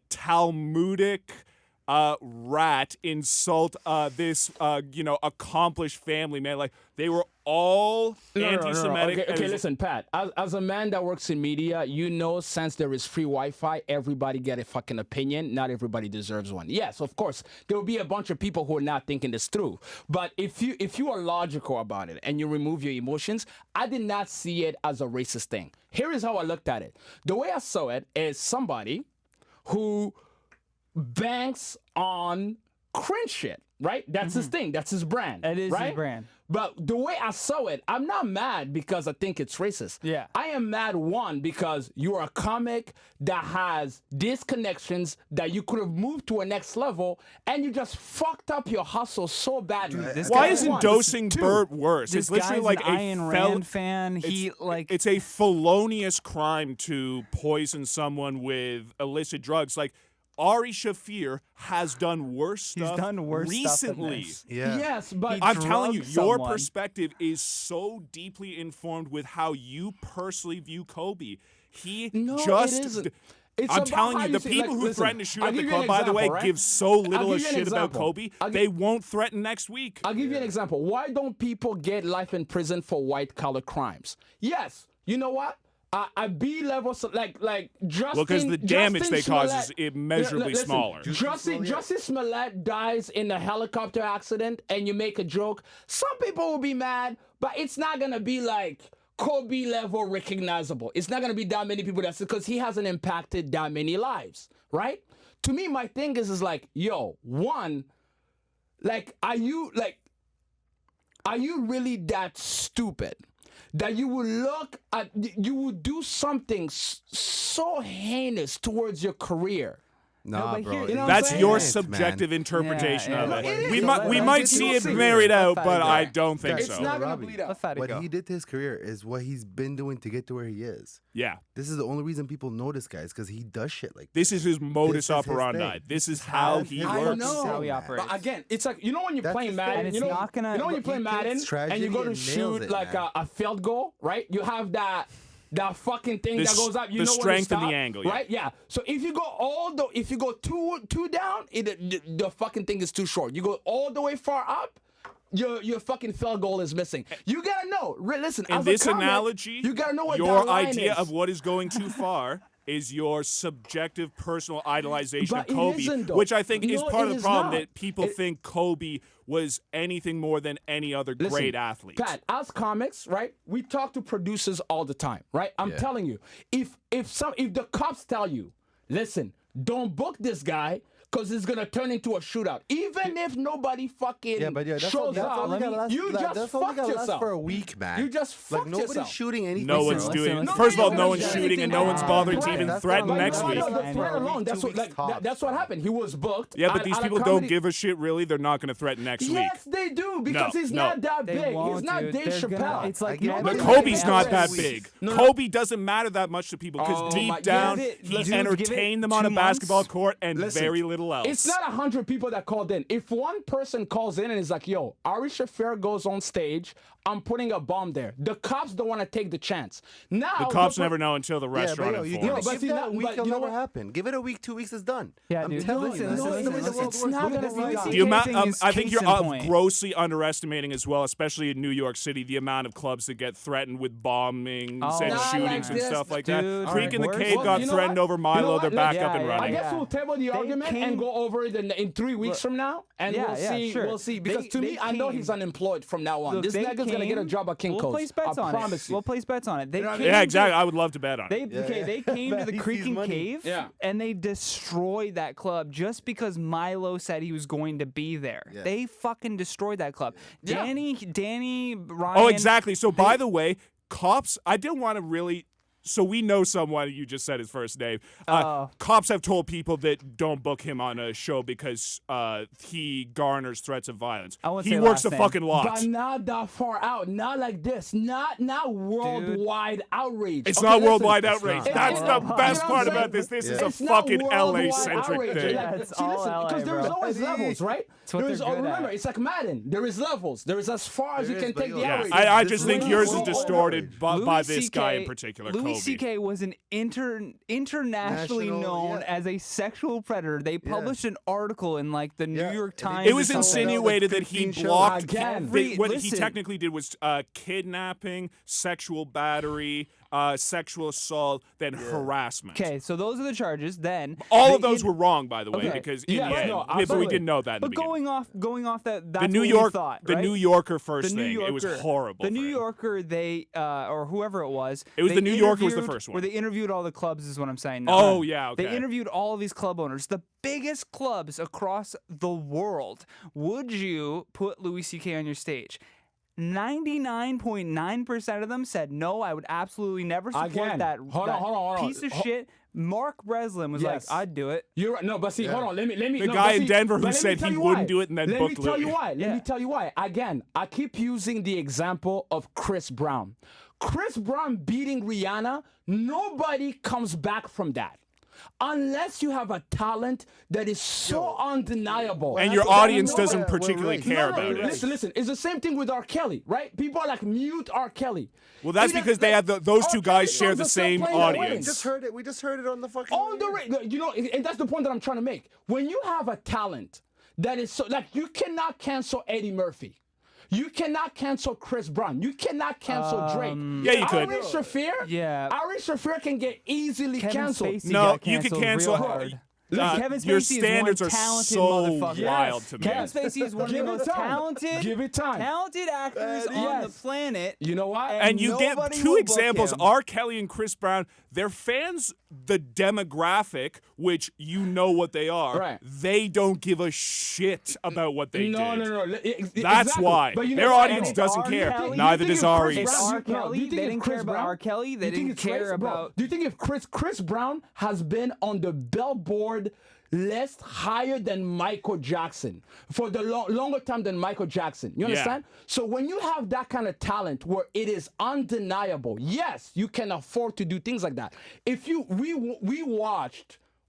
Talmudic rat insult this accomplished family man?" Like they were all anti-Semitic. Okay, listen, Pat. As a man that works in media, you know, since there is free Wi-Fi, everybody get a fucking opinion. Not everybody deserves one. Yes, of course, there will be a bunch of people who are not thinking this through. But if you are logical about it and you remove your emotions, I did not see it as a racist thing. Here is how I looked at it. The way I saw it is somebody who banks on cringe shit, right? That's his thing. That's his brand. It is his right? brand. But the way I saw it, I'm not mad because I think it's racist. Yeah. I am mad, one, because you're a comic that has these connections that you could have moved to a next level, and you just fucked up your hustle so badly. this Why guy- isn't One. dosing Two. Bert worse? This It's literally guy's like an a Ayn fel- Rand fan. It's a felonious crime to poison someone with illicit drugs. Like Ari Shafir has done worse stuff done worse recently. stuff than this. Yeah. Yes, but I'm telling you, drugged your someone. perspective is so deeply informed with how you personally view Kobe. He No, just. it isn't. It's I'm about telling how you, the see- people like, who listen, threaten to shoot I'll up the give you an club, by the way, example, right? give so little I'll a give you an shit about example. Kobe. I'll gi- They won't threaten next week. I'll give you an example. Why don't people get life in prison for white-collar crimes? Yes, you know what? A B-level, like Justin. Well, because the damage Justin they cause Smollett- is immeasurably Listen, smaller. Justin Smollett dies in a helicopter accident, and you make a joke. Some people will be mad, but it's not gonna be like Kobe level recognizable. It's not gonna be that many people that's because he hasn't impacted that many lives, right? To me, my thing is like, yo, one, like, are you really that stupid that you would do something so heinous towards your career? Nah, but bro. here- it you know what I'm That's saying? your is, man. subjective interpretation Yeah, of yeah. it. It We is. might Let- might let- see let- it let- married out, let- but let- I don't think Guys, It's so. not gonna Robbie, bleed out. Let Fadi What go. he did to his career is what he's been doing to get to where he is. Yeah. This is the only reason people notice, guys, because he does shit like This is his modus This is his operandi. thing. This is This how is he his I works. know. How he man. operates. But again, it's like, you know when you're That's playing the thing. Madden, And it's you know, not gonna- you know when you but play he Madden takes tragedy and you go to and nails shoot it, like man. a field goal, right? You have that fucking thing The that goes up. You the know when to strength and the stop, angle, yeah. right? Yeah. So if you go two down, the fucking thing is too short. You go all the way far up. Your fucking field goal is missing. You gotta know. Listen, In as this a comic, analogy, you gotta know what your that line idea is. of what is going too far is your subjective personal idolization But of it Kobe, isn't, though. which I think is No, part it of the is problem not. that people It- think Kobe was anything more than any other Listen, great athlete. Pat, as comics, right? We talk to producers all the time, right? I'm telling you, if the cops tell you, listen, don't book this guy because it's gonna turn into a shootout, even if nobody fucking shows up, you just that's fucked only gonna last yourself. for a week, man. You just like fucked nobody's yourself. shooting anything. No one's listen, doing. listen. First of all, Nobody no one's does shooting, and anything no one's bothering to right. even That's threaten not next like- week. No, And- threat alone. That's Two what weeks tops, that's what bro. happened. He was booked. Yeah, but at- these at a people don't comedy- give a shit. Really, they're not going to threaten next week. Yes, they do because he's no. not that They big. He's won't, not dude. Dave They're gonna- Chappelle. it's like I get it. But nobody Kobe's can not ever that win. big. No, no. Kobe doesn't matter that much to people because Oh deep my- down give it- he dude, give entertained it them on a 2 months. basketball court and Listen, very little little else. It's not 100 people that called in. If one person calls in and is like, yo, Ari Shaffir goes on stage, I'm putting a bomb there. The cops don't want to take the chance. Now the cops never know until the Yeah, restaurant but yo, you informs. but give see, that now- a week, but it'll you know never what? happen. Give it a week, 2 weeks, it's done. Yeah, I'm dude. telling you. Listen, that's the way the world it's works. not Look at gonna this be guy. done. The amount, thing is I think case you're in point. grossly underestimating as well, especially in New York City, the amount of clubs that get threatened with bombings Oh, and not shootings like and this, stuff like dude. that. Creek in the Worse. Cave Well, got you know threatened what? over You know Milo. what? They're back Yeah, up and yeah, running. I yeah. guess we'll table the argument came- and go over it in 3 weeks from now, and Yeah, we'll yeah, see. sure. We'll see. Because They- to me, they I know came- he's unemployed from now on. Look, This they nigga's gonna get a came- job at We'll Kinko's. place bets I on promise it. you. We'll place bets on it. They came Yeah, to- exactly. I would love to bet on it. They came to the He Creek sees and money. Cave Yeah. and they destroyed that club just because Milo said he was going to be there. Yeah. They fucking destroyed that club. Yeah. Danny, Ryan. Oh, exactly. So, by the way, cops, I didn't want to really. So we know someone, you just said his first name. Oh. Cops have told people that don't book him on a show because he garners threats of violence. I won't He say works last a name. fucking lot. But not that far out. Not like this. Not worldwide outrage. It's Okay, not listen. worldwide outrage. not. That's It's the not. best You know part what I'm about this. saying? This is a It's not fucking worldwide LA-centric outrage. thing. Yeah, it's See, all listen, LA, because there's bro. always levels, right? what There's, they're good remember, at. it's like Madden. There is levels. There is as far as There you can is, but take the yo, Yeah, outrage. I This just is think what yours we're is all distorted outraged. by Louis this guy in CK particular, Louis Kobe. C.K. was an internationally National, known yeah. as a sexual predator. They published an article in like the New Yeah. York It Times. It was or something. insinuated that he 15 shows. blocked. Again. What he Listen. technically did was kidnapping, sexual battery, sexual assault, then harassment. Okay, so those are the charges. Then All the of those in- were wrong, by the way, Okay. because in Yeah, the end, no, but we absolutely. didn't know that in the But beginning. going off that, that's The New what York, we thought, the right? New Yorker first The New thing, Yorker, it was horrible. The for New him. Yorker, they or whoever it was. It was they the New Yorker was the interviewed- first one. Where they interviewed all the clubs is what I'm saying. Now. Oh, yeah, okay. They interviewed all of these club owners, the biggest clubs across the world. Would you put Louis C.K. on your stage? 99.9% of them said no. I would absolutely never support Again, that. hold that on, hold on. piece of shit. Mark Breslin was Yes. like, "I'd do it." You're right. No, but see, hold on. Let me. The no, guy but in see, Denver who but let me said tell he you wouldn't why. do it and then Let booked me tell you Louis. why. Let me tell you why. Again, I keep using the example of Chris Brown. Chris Brown beating Rihanna. Nobody comes back from that. Unless you have a talent that is so undeniable. And your That audience no- doesn't we're particularly right. care No, about it. Listen. It's the same thing with R. Kelly, right? People are like, mute R. Kelly. Well, that's because they had those two R. guys Kelly share the songs are still same playing at audience. weddings. We just heard it on the fucking. On the radio, and that's the point that I'm trying to make. When you have a talent that is so, like, you cannot cancel Eddie Murphy. You cannot cancel Chris Brown. You cannot cancel Drake. Yeah, you could. Ari Shaffir, Yeah. Ari Shaffir can get easily Kevin canceled. Spacey No, got you could canceled cancel. real hard. Kevin Your Spacey standards is are one talented so motherfucker. wild to me. Kevin Spacey is one of the Give it most time. talented, Give it time. talented actors on Yes. the planet. You know what? And you get nobody two will book examples: him. R. Kelly and Chris Brown. Their fans, the demographic, which you know what they are, Right. they don't give a shit about what they no, did. no. That's Exactly. why. But you know Their what? audience And doesn't R. care. Kelly- Neither Do you does think if Ari's. Chris It's Brown- R. Kelly. do you think They if didn't Chris care about Brown- R. Kelly. They do you think didn't if Chris- care bro, about. Do you think if Chris Brown has been on the Billboard list higher than Michael Jackson for the longer time than Michael Jackson? You understand? So when you have that kind of talent where it is undeniable, yes, you can afford to do things like that. If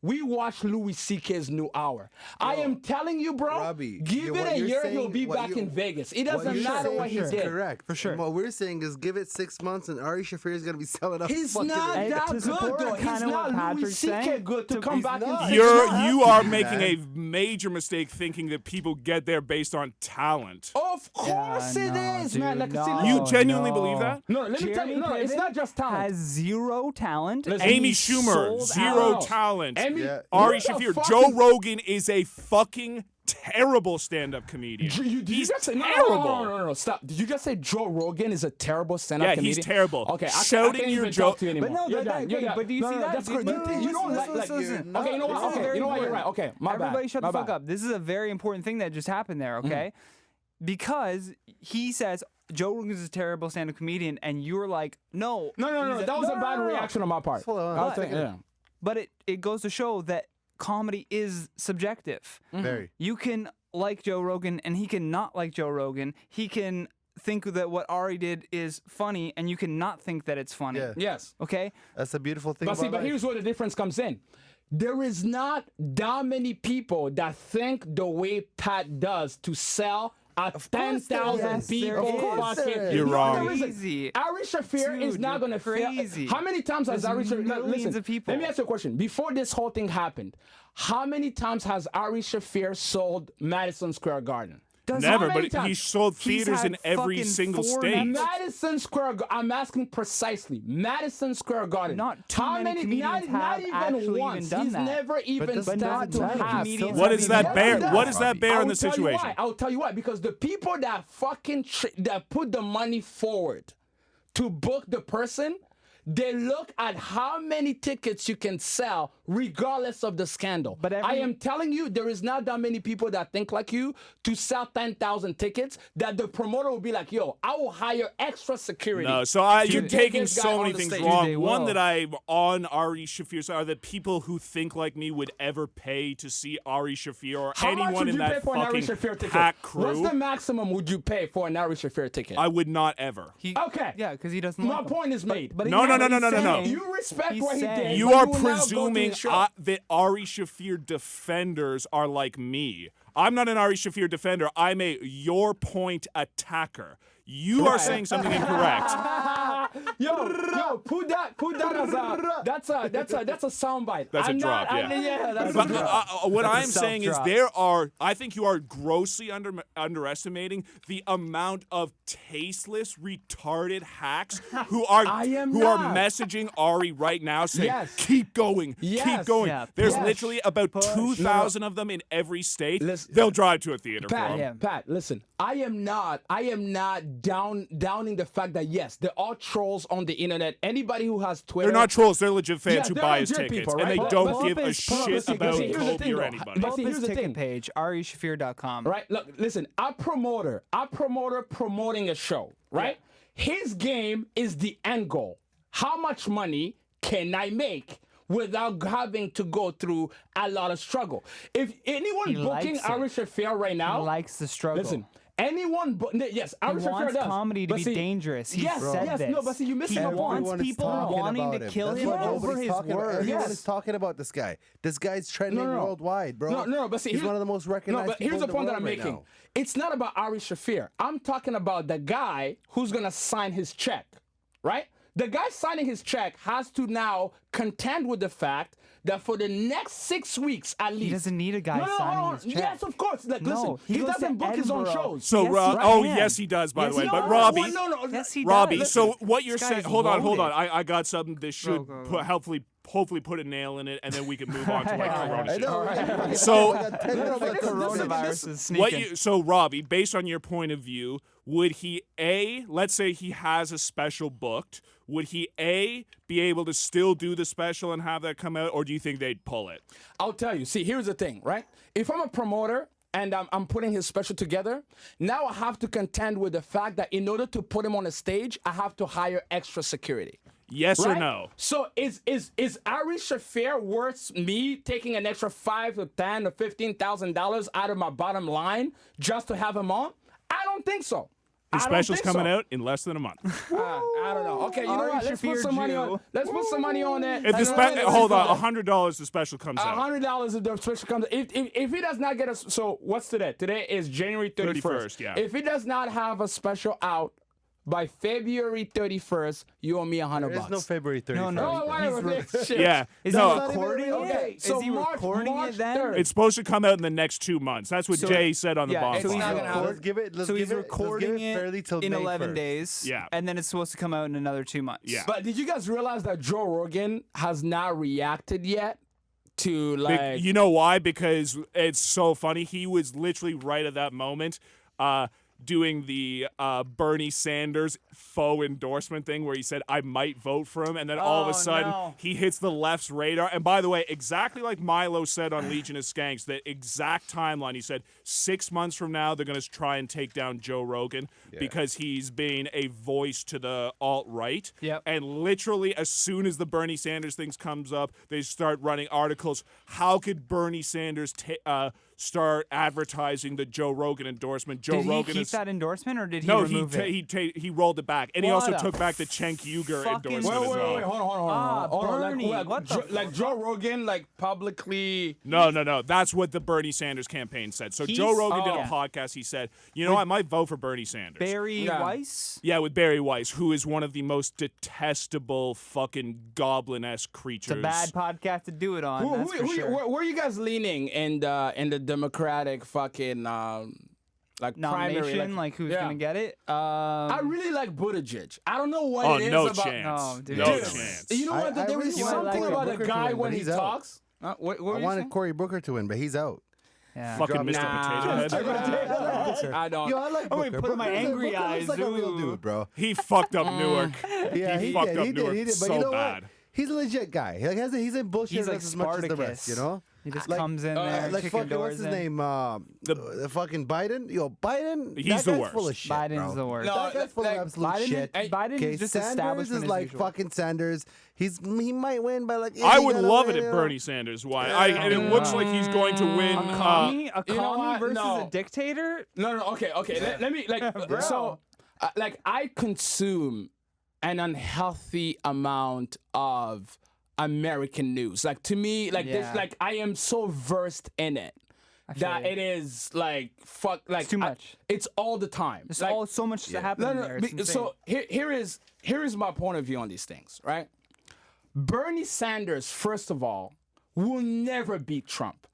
we watched Louis C.K.'s new hour. I am telling you, bro, Robbie, give it what a you're year, saying- he'll be what back you- in Vegas. It What doesn't you're matter saying what he is did. correct. For sure. And what we're saying is give it 6 months and Ari Shaffir is going to be selling out. He's fucking not Hey, that to good, support though. He's kinda what not Louis Patrick's C.K. saying, good to come he's back in not. 6 You're months. you are making man. a major mistake thinking that people get there based on talent. Of course it no, is, man. dude, Like, see, no, You listen. genuinely believe that? No, let me tell you. Jeremy No, it's Piven not just talent. Has zero talent. Listen, and Amy he Schumer, sold zero out. talent. Amy, Yeah. Ari what the Shaffir, fuck Joe is- Rogan is a fucking terrible stand-up comedian. Did you He's just say terrible. No, stop. Did you just say Joe Rogan is a terrible stand-up Yeah, comedian? he's terrible. Okay, I Shouting can't your even joke- talk to you anymore. But no, You're that- done. that- You're done. but do you see that? That's Dude, crazy. no, You don't listen, like. listen. Okay, you know what? This is Okay, very you know what? You're important. right. Okay, my bad. Everybody shut My the fuck bad. up. This is a very important thing that just happened there, okay? Because he says Joe Rogan's a terrible stand-up comedian, and you're like, no. No. He's That was a bad no. reaction on my part. Hold on, I was but- thinking, yeah. But it goes to show that comedy is subjective. Very. You can like Joe Rogan, and he can not like Joe Rogan. He can think that what Ari did is funny, and you can not think that it's funny. Yeah. Yes. Okay? That's the beautiful thing But about see, but life. here's where the difference comes in. there is not that many people that think the way Pat does to sell a 10,000 people fucking. You're wrong. Crazy. Ari Shaffir is Dude, not you're going to fail. crazy. How many times has There's Ari Shaffir? millions Listen, of people. let me ask you a question. Before this whole thing happened, how many times has Ari Shaffir sold Madison Square Garden? Never, How many but he times? sold He's theaters had in every fucking single 4 state. Netflix- Madison Square I'm asking precisely. Madison Square Garden. Not too many comedians not have even actually once. even done He's that. never even this- started not to many have. comedians What have does even that done bear? that. What does that bear I on will the tell you situation? why. I'll tell you why. Because the people that fucking that put the money forward to book the person, they look at how many tickets you can sell regardless of the scandal. But I am telling you, there is not that many people that think like you to sell 10,000 tickets that the promoter will be like, yo, I will hire extra security. No, so you're get taking this guy so on many the things stage. wrong. They One will. that I'm on Ari Shaffir's side are the people who think like me would ever pay to see Ari Shaffir or How anyone much would in you pay that for an Ari fucking Shaffir ticket? pack What's the crew. maximum would you pay for an Ari Shaffir ticket? I would not ever. Okay. Yeah, because he doesn't. My like them. point is made. But No, he's no, no, not- no, he's no, no, no. saying- You respect he's what he saying- did. You but are will now go to presuming his show. that Ari Shaffir defenders are like me. I'm not an Ari Shaffir defender. I'm a your point attacker. You are saying something incorrect. Yo, put that as that's a soundbite. That's a I'm drop, not, yeah. Yeah, that's But a drop. what That's a I'm saying is self-drop. I think you are grossly underestimating the amount of tasteless, retarded hacks who are I am who are not. messaging Ari right now saying, Yes. keep going, Yes. keep going. Yeah, There's push. literally about Push. 2,000 of them in every state. Listen- They'll drive to a theater for Pat, them. Pat, listen. I am not downing the fact that yes, there are trolls on the internet. Anybody who has Twitter, They're not trolls. They're legit fans Yeah, who they're buy his legit tickets, people, and they right? don't But- give a but shit see, about here's the Kobe thing, or though. anybody. But see, His here's the ticket thing. page, arishafir.com. Right? Look, listen, a promoter promoting a show, right? His game is the end goal. How much money can I make without having to go through a lot of struggle? If anyone He booking likes it. Ari Shaffir right now, He likes the struggle. listen, anyone, yes, Ari Shaffir wants does. comedy to but be see, dangerous. He yes, said yes, this. no, but see, you missing He the point. wants Everyone is people talking wanting about to him. kill That's him what over nobody's his talking about. words. Everyone Yes. is talking about this guy. This guy's trending No. worldwide, bro. No, but see, he's here's- one of the most recognized No, but people here's the in the point that world I'm right making. now. It's not about Ari Shaffir. I'm talking about the guy who's gonna sign his check, right? The guy signing his check has to now contend with the fact that for the next 6 weeks at least. He doesn't need a guy No, signing hold on. his check. Yes, of course. Like, No, listen, he he goes to doesn't book his own Edinburgh. shows. So, Yes, Rob, he oh can. yes, he does. By Yes, the way, he but does. Robbie, Well, no, Yes, he Robbie. does. So what you're This saying? guy's Hold on. loaded. I got something. This should Go. put, hopefully put a nail in it, and then we can move on to my Corona I shit. know. So- I got 10 minutes The left. coronavirus is sneaking. What you, so Robbie, based on your point of view, would he let's say he has a special booked, would he be able to still do the special and have that come out, or do you think they'd pull it? I'll tell you. See, here's the thing, right? If I'm a promoter and I'm putting his special together, now I have to contend with the fact that in order to put him on a stage, I have to hire extra security. Yes or Right? no? So is Ari Shaffir worth me taking an extra $5,000 to $10,000 or $15,000 out of my bottom line just to have him on? I don't think so. His I don't special's think coming so. out in less than a month. I don't know. Okay, you know Ari what? Let's put Shaffir some money Jew. on. Let's put some money on it. If the hold on, $100 the special comes out. $100 if the special comes. If he does not get us, so what's today? Today is January 31st. 31st, yeah. If he does not have a special out by February 31st, you owe me $100. There is no February 31st. No, no. Oh, whatever. Shit. Yeah, Is no, he recording it? Okay, Is so he recording March it then? 3rd. it's supposed to come out in the next 2 months. That's what So- Jay said on the yeah, bonfire. so he's not gonna happen. Let's give it. Let's So give he's it, recording let's give it fairly till in May 11 1st. days. Yeah. And then it's supposed to come out in another 2 months. Yeah. But did you guys realize that Joe Rogan has not reacted yet to like? You know why? Because it's so funny. He was literally right at that moment doing the Bernie Sanders faux endorsement thing where he said, I might vote for him. And then all of Oh, a sudden, no. he hits the left's radar. And by the way, exactly like Milo said on Legion of Skanks, the exact timeline, he said 6 months from now, they're going to try and take down Joe Rogan because he's being a voice to the alt-right. Yep. And literally, as soon as the Bernie Sanders things comes up, they start running articles. How could Bernie Sanders start advertising the Joe Rogan endorsement. Joe Did he Rogan keep is that endorsement, or did he no, remove it? he rolled it back, and he What also a took back the Cenk Uygur fucking- endorsement as well. Wait, hold on. Hold on. Bernie, Like, what the like Joe Rogan, like publicly. No. That's what the Bernie Sanders campaign said. So Joe Rogan did a yeah. podcast. He said, you know, I might vote for Bernie Sanders. Barry Yeah. Weiss? Yeah, with Barry Weiss, who is one of the most detestable fucking goblin-esque creatures. It's a bad podcast to do it on. That's for sure. Where are you guys leaning in the Democratic fucking like Nomination, primary? like who's yeah. gonna get it? I really like Buttigieg. I don't know what Oh, it is no about. chance. No, dude. No Dude. chance. You know what? I There really is wanted something Cory about Booker a to guy win, when but he he's out. talks. What I were you wanted saying? Cory Booker to win, but he's out. Yeah. Fucking Mr. Nah. Potato Head. I don't. Yo, I like Oh, Booker. wait, put in my Booker's angry Booker eyes, looks like a real ooh. dude, bro. He fucked up Newark. Yeah, he fucked up he Newark did. But so you know bad. what? He's a legit guy. Like, he's in bullshit He's like as much as the rest, Spartacus. you know? He just Like, comes in there, like kicking fucking, doors what's his in. name? The fucking Biden? Yo, Biden, He's that the guy's worst. full of shit, Biden's bro. the worst. No, That guy's full like, of absolute Biden, shit. Biden Okay, is just Sanders establishment is as like usual. fucking Sanders. He might win by like. I he would gotta love win, it if you know? Bernie Sanders won. And it looks like he's going to win. A commie you know what? versus No. a dictator? No. Okay. Let me Bro. so like I consume an unhealthy amount of American news. Like to me, like this, Yeah. like I am so versed in it that you. it is like fuck. Like too much. It's all the time. There's Like, so much to happen there. It's insane. so here is my point of view on these things, right? Bernie Sanders, first of all, will never beat Trump.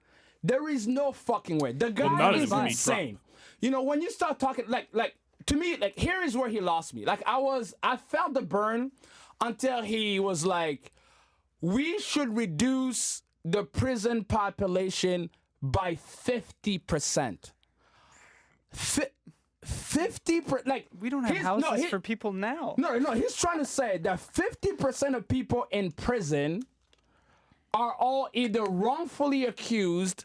There is no fucking way. The guy none of is them beat insane. Trump. You know, when you start talking like to me, like here is where he lost me. Like I felt the burn until he was like, we should reduce the prison population by 50%. 50%, like we don't have he's- houses no, he- for people now. no, he's trying to say that 50% of people in prison are all either wrongfully accused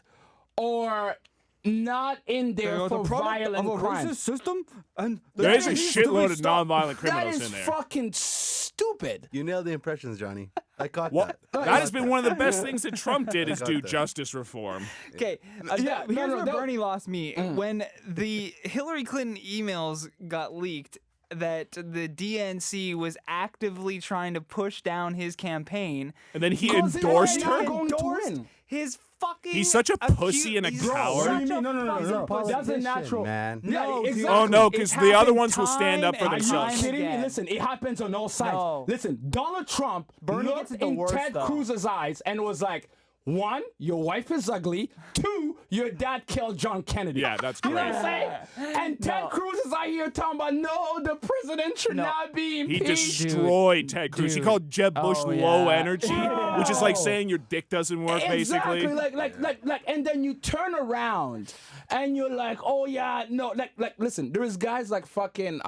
or not in there for violent crimes. system, and There is a needs to be shitload of stopped. nonviolent criminals That is in there. fucking stupid. You nailed the impressions, Johnny. I caught What? that. That has been one of the best things that Trump did is got do that. justice reform. Okay, Yeah, here's no, where that- Bernie lost me. When the Hillary Clinton emails got leaked that the DNC was actively trying to push down his campaign. And then he Because endorsed he's her? not going to Endorsed win. his fucking He's such a pussy and a he's coward. such What do you a mean? No. fucking That's a politician, natural man. Yeah, No, dude. exactly. Oh, no, It's because the other happened ones will stand up for time and Are you themselves. time kidding me? again. Listen, it happens on all sides. No. Listen, Donald Trump Bernie looked gets it the in worst, Ted though. Cruz's eyes and was like, one, your wife is ugly. Two, your dad killed John Kennedy. Yeah, that's You know great. what I'm saying? And Ted Cruz is out here talking about, no, the president should No. not be He impeached. destroyed Ted Cruz. He Dude. called Jeb Bush Oh, low yeah. energy, which is like saying your dick doesn't work, Exactly, basically. like, and then you turn around and you're like, oh yeah, no, like, listen, there is guys like fucking,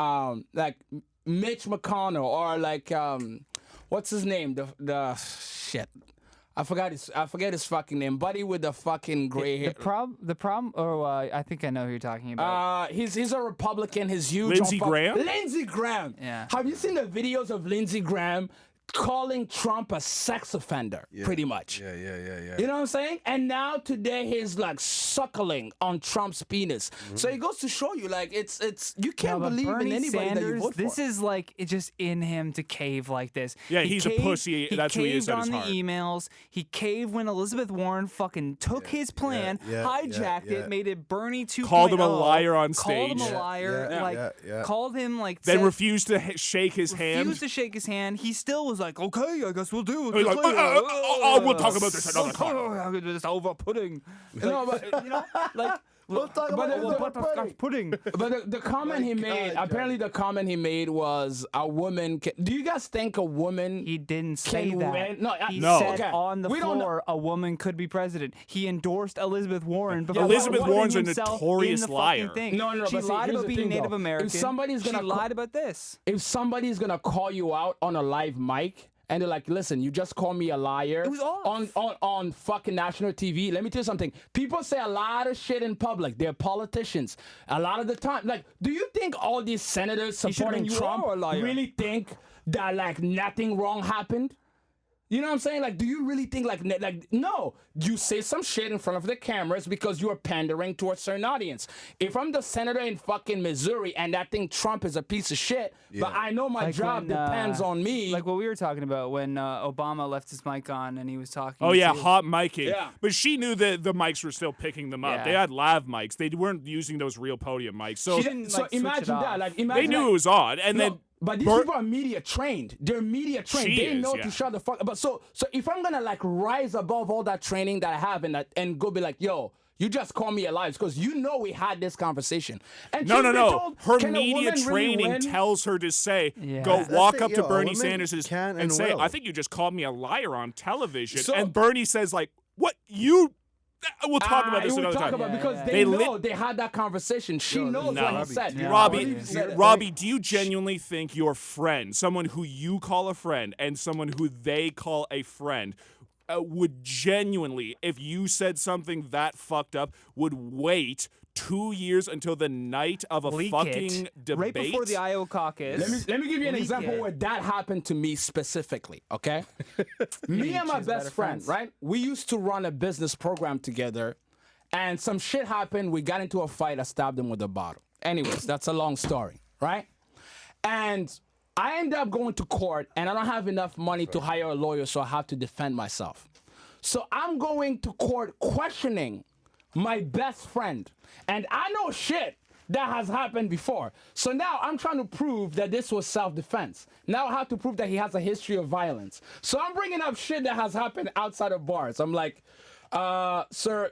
like Mitch McConnell or like, what's his name? The shit, I forget his fucking name. Buddy with the fucking gray hair. The problem. Oh, I think I know who you're talking about. He's a Republican. He's huge. Lindsey Graham? Lindsey Graham. Yeah. Have you seen the videos of Lindsey Graham calling Trump a sex offender? Pretty much. Yeah. You know what I'm saying? And now today he's like suckling on Trump's penis. So it goes to show you, like it's you can't No, but believe Bernie in anybody that you Sanders, vote this for. is like it's just in him to cave like this. Yeah, He he's a pussy. He That's who he is caved at on his the heart. emails. He caved when Elizabeth Warren fucking took his plan, hijacked yeah. it, made it Bernie 2.0. Called him a liar on Called him stage. a liar. Yeah, like yeah. called him like. Then said- refused to shake his hand. refused to shake his hand. He still was like, okay, I guess we'll do it. He's like, we'll talk about this another time. Oh, this over pudding. No, but You know, like. We'll talk But about the- butterscotch pudding. But the comment he made, God, apparently the comment he made was a woman. Do you guys think a woman? He didn't say Can that. win? No, he No. said Okay. on the We don't know- floor a woman could be president. He endorsed Elizabeth Warren. Before Elizabeth putting Warren's a himself notorious in the liar. fucking Thing. No, She but see, lied here's about the being thing, Native though. If American. somebody's gonna she lied about this. If somebody's gonna call you out on a live mic and they're like, listen, you just called me a liar It was off. on fucking national TV. Let me tell you something. People say a lot of shit in public. They're politicians. A lot of the time. Like, do you think all these senators should've supporting been, "You Trump are a liar." really think that like nothing wrong happened? You know what I'm saying? Like, do you really think no? You say some shit in front of the cameras because you are pandering to a certain audience. If I'm the senator in fucking Missouri and I think Trump is a piece of shit, but I know my job depends on me. Like what we were talking about when Obama left his mic on and he was talking. Oh yeah, to, hot micing. Yeah. But she knew that the mics were still picking them up. Yeah. They had lav mics. They weren't using those real podium mics. So She didn't, so like, switch it imagine that. off. Like, imagine they knew it was odd. And then but these people are media trained. They're media trained. She They is, know yeah. to shut the fuck up. But so if I'm gonna like rise above all that training that I have and go be like, yo, you just call me a liar because you know we had this conversation. And no. told, Her can a media woman really training win? tells her to say, Yeah. go That's walk the- up to yo, a Bernie woman Sanders can and and say, will. I think you just called me a liar on television. So- and Bernie says, like, what? We'll talk about this we'll another talk time. about because Yeah. they They know they had that conversation. She knows no. what he Robbie, said. yeah. Robbie, He said it, Robbie, do you genuinely think your friend, someone who you call a friend and someone who they call a friend, would genuinely, if you said something that fucked up, would wait 2 years until the night of a Leak fucking it. debate? Right before the Iowa caucus. Let me give you an Leak example it. where that happened to me specifically, okay? Me and my choose best better friend, friends. right? We used to run a business program together, and some shit happened. We got into a fight. I stabbed him with a bottle. Anyways, that's a long story, right? And I ended up going to court, and I don't have enough money to hire a lawyer, so I have to defend myself. So I'm going to court questioning my best friend. And I know shit that has happened before. So now I'm trying to prove that this was self-defense. Now I have to prove that he has a history of violence. So I'm bringing up shit that has happened outside of bars. I'm like, sir,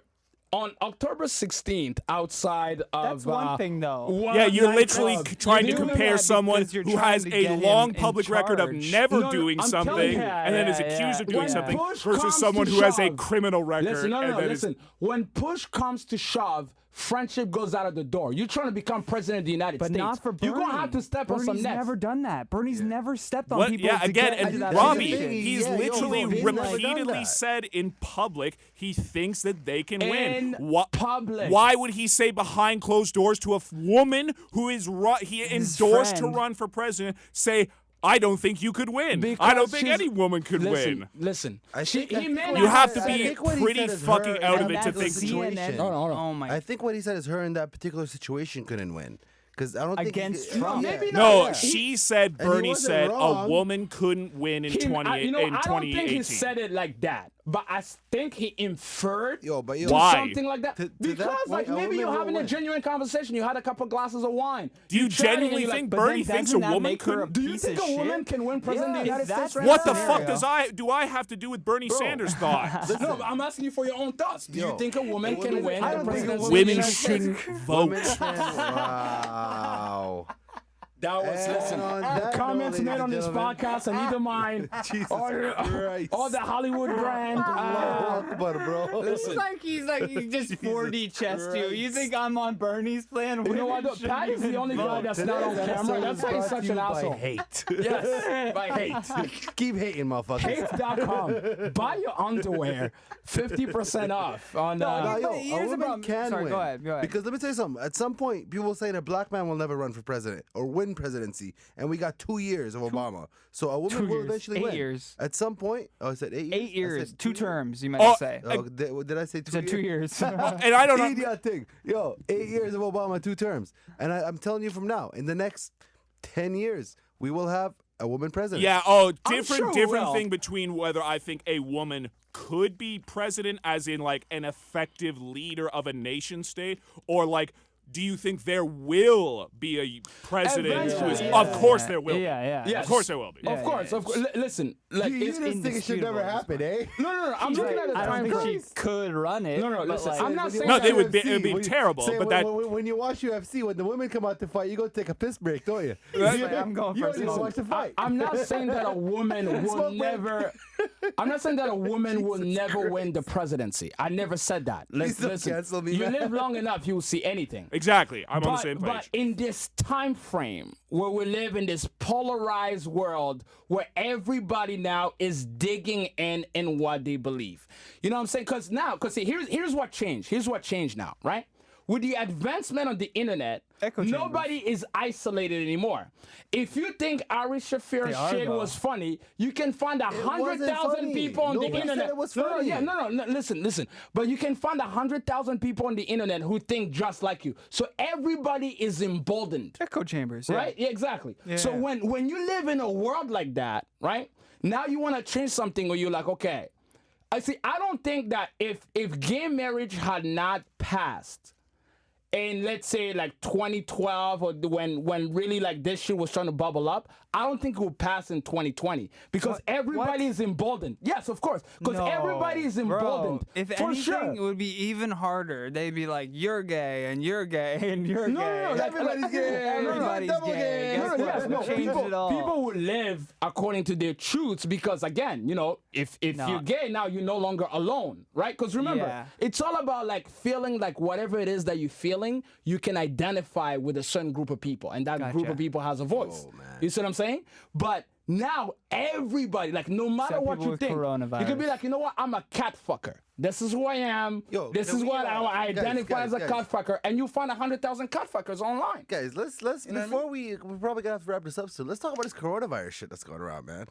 on October 16th, outside of... That's one thing, though. one Yeah, you're nightclub, literally trying to doing compare that someone because you're who trying has to a get him long in public record of charge. never No, doing I'm telling something you. and then is Yeah, accused of yeah. doing When something push versus comes someone to who has a shove- criminal record. Listen, no, and then is- listen. When push comes to shove, friendship goes out of the door. You're trying to become president of the United But States. not for Bernie. You're gonna have to step on some Bernie's necks. never done that. Bernie's never stepped on What? people. Yeah, to again, get into and that Robbie, position. he's Yeah, yo, literally he's never done repeatedly that. said in public he thinks that they can win. In What? public. Why would he say behind closed doors to a woman who is he endorsed to friend. run for president? Say, I don't think you could win. I Because don't think she's- any woman could Listen, win. listen. I She, think- I he think may what not You have to I be think what he pretty said is fucking her out in of it that to think. situation. Oh my I think what he said is her in that particular situation couldn't win. Because I don't think Against he, Trump. Yeah. Maybe not. No, Yeah. she said, And he Bernie wasn't said a wrong. woman couldn't win in I don't 2018. think he said it like that, but I think he inferred Yo, but yo, to Why? something like that. To that Because like point, a maybe you're woman having will a win. genuine conversation. You had a couple glasses of wine. Do you tried it and genuinely you're like, think but Bernie then thinks a doesn't that woman make her could? a Do you piece think of a woman shit? can win president of the Yeah, United if that's States right What now? the scenario. fuck do I have to do with Bernie Sanders' thoughts? No, but I'm asking you for your own thoughts. Do you Yo, think a woman can women- win I the don't think a presidency? of the Women United States? shouldn't vote. Women can- wow. That was And listen. on that Comments note, made on ladies this and gentlemen- podcast and either mine Jesus or Christ. the Hollywood brand. Allahu Akbar, bro. It's like he's just 4D chess you. You think I'm on Bernie's plan? You know what? though? Pat is the only guy that's not on camera. That's why he's such an asshole. Hate. Yes, by hate. Keep hating, motherfuckers. Hate.com. Buy your underwear 50% off on. Nah, yo, But here's a the woman problem. can Sorry, win. go ahead, go ahead. Because let me tell you something. At some point, people will say that a black man will never run for president or win presidency, and we got 2 years of Obama. So a woman 2 will years. eventually 8 win. years. At some point, oh, I said 8 years. 8 I years, said 2 terms, you might Oh, say. Oh, did I say 2 You said 2 years? years. And I don't know. Idiot thing. Yo, 8 years of Obama, 2 terms. And I'm telling you from now, in the next 10 years, we will have a woman president. Yeah, sure we different will. thing between whether I think a woman could be president, as in like an effective leader of a nation state, or like, do you think there will be a president who is? Eventually. Of course there will. Yeah. Yes. Of course there will be. Of course. Listen, like You it's just think it should never indisputable. happen, eh? no. I'm looking at the I time don't think frame. she could run it. No, but, listen, like, I'm not saying No, that they would be- UFC, it would be when you- terrible, say but when you watch UFC, when the women come out to fight, you go take a piss break, don't you? Like, I'm going You first. don't even watch the fight. I'm not saying that a woman will never. I'm not saying that a woman will never win the presidency. I never said that. Please don't cancel me, you man. live long enough, you will see anything. Exactly. I'm on the same But page. in this time frame where we live in this polarized world where everybody now is digging in what they believe. You know what I'm saying? Because see, here's what changed. Here's what changed now, right? With the advancement of the internet, Echo chambers. Nobody is isolated anymore. If you think Ari Shafir They are, shit though. was funny, you can find 100,000 funny. people on Nobody the said internet. it was No, funny. yeah, no, listen. But you can find 100,000 people on the internet who think just like you. So everybody is emboldened. Echo chambers. Yeah. Right? Yeah, exactly. So Yeah. when you live in a world like that, right? Now you want to change something where you're like, okay, I don't think that if gay marriage had not passed in, let's say, like 2012 or when really like this shit was trying to bubble up, I don't think it would pass in 2020 because everybody is emboldened. Yes, of course, because No, everybody is emboldened. Bro, if for anything, sure. it would be even harder. They'd be like, "You're gay, and you're gay, and you're No, gay." no, no, Everybody's gay. Everybody's Double gay. gay. Guess No, what? yes, no, We changed it all. people will live according to their truths because, again, you know, if No. you're gay now, you're no longer alone, right? Because remember, Yeah. it's all about like feeling like whatever it is that you're feeling, you can identify with a certain group of people, and that group Gotcha. of people has a voice. Oh, man. You see what I'm saying? But now everybody, like, no matter Except what people you with think, you can be coronavirus. like, you know what? I'm a cat fucker. This is who I am. Yo, this can is we, what I guys, identify as a guys. cat fucker, and you find 100,000 cat fuckers online. Guys, let's know what I before we're probably gonna have to wrap this up soon. Let's talk about this coronavirus shit that's going around, man.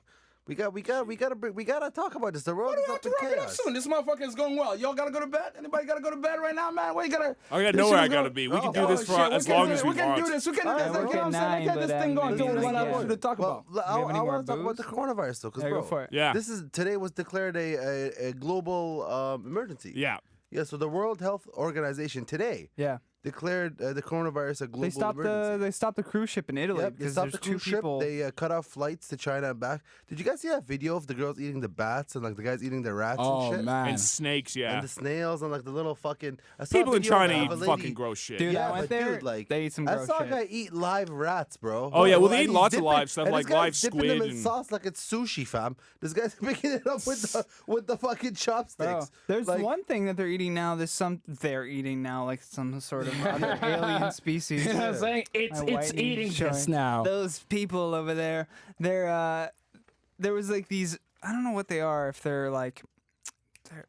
We gotta talk about this. The world is We have up to in wrap it up chaos. soon. This motherfucker is going well. Y'all gotta go to bed? Anybody gotta go to bed right now, man? Where you gotta? I got this nowhere shit I is gotta going- be. We can Oh, do this for shit, as we can long do as it. we We can want. do this. We can do All right, this. we're Like, you know what I'm saying? at Let's get 9, this but thing then going until maybe we run like, out of yeah. shit to talk about. Well, I have any more want to talk about booze? the coronavirus though, because Yeah, go bro, for it. Yeah. today was declared a global emergency. Yeah. Yeah. So the World Health Organization today Yeah. declared the coronavirus a global emergency. They stopped the cruise ship in Italy Yep, they because stopped there's the cruise two ship. people. They cut off flights to China and back. Did you guys see that video of the girls eating the bats and like the guys eating the rats Oh and shit? man. And snakes, yeah. And the snails and like the little fucking. I saw a People in video China of eat a lady- fucking gross shit. Dude, Yeah, I went but there. dude, like they eat some I gross saw shit. a guy eat live rats, bro. Oh, yeah, well, they and eat he's lots of dipping- live stuff, and like this guy's live dipping squid them in and- sauce like it's sushi, fam. This guy's picking it up with the fucking chopsticks. Bro, there's Like, one thing that they're eeating now. They're eating now like some sort of other alien species. You know what I'm saying? My It's whitening eating showing. this now. Those people over there, there was like these. I don't know what they are. If they're like,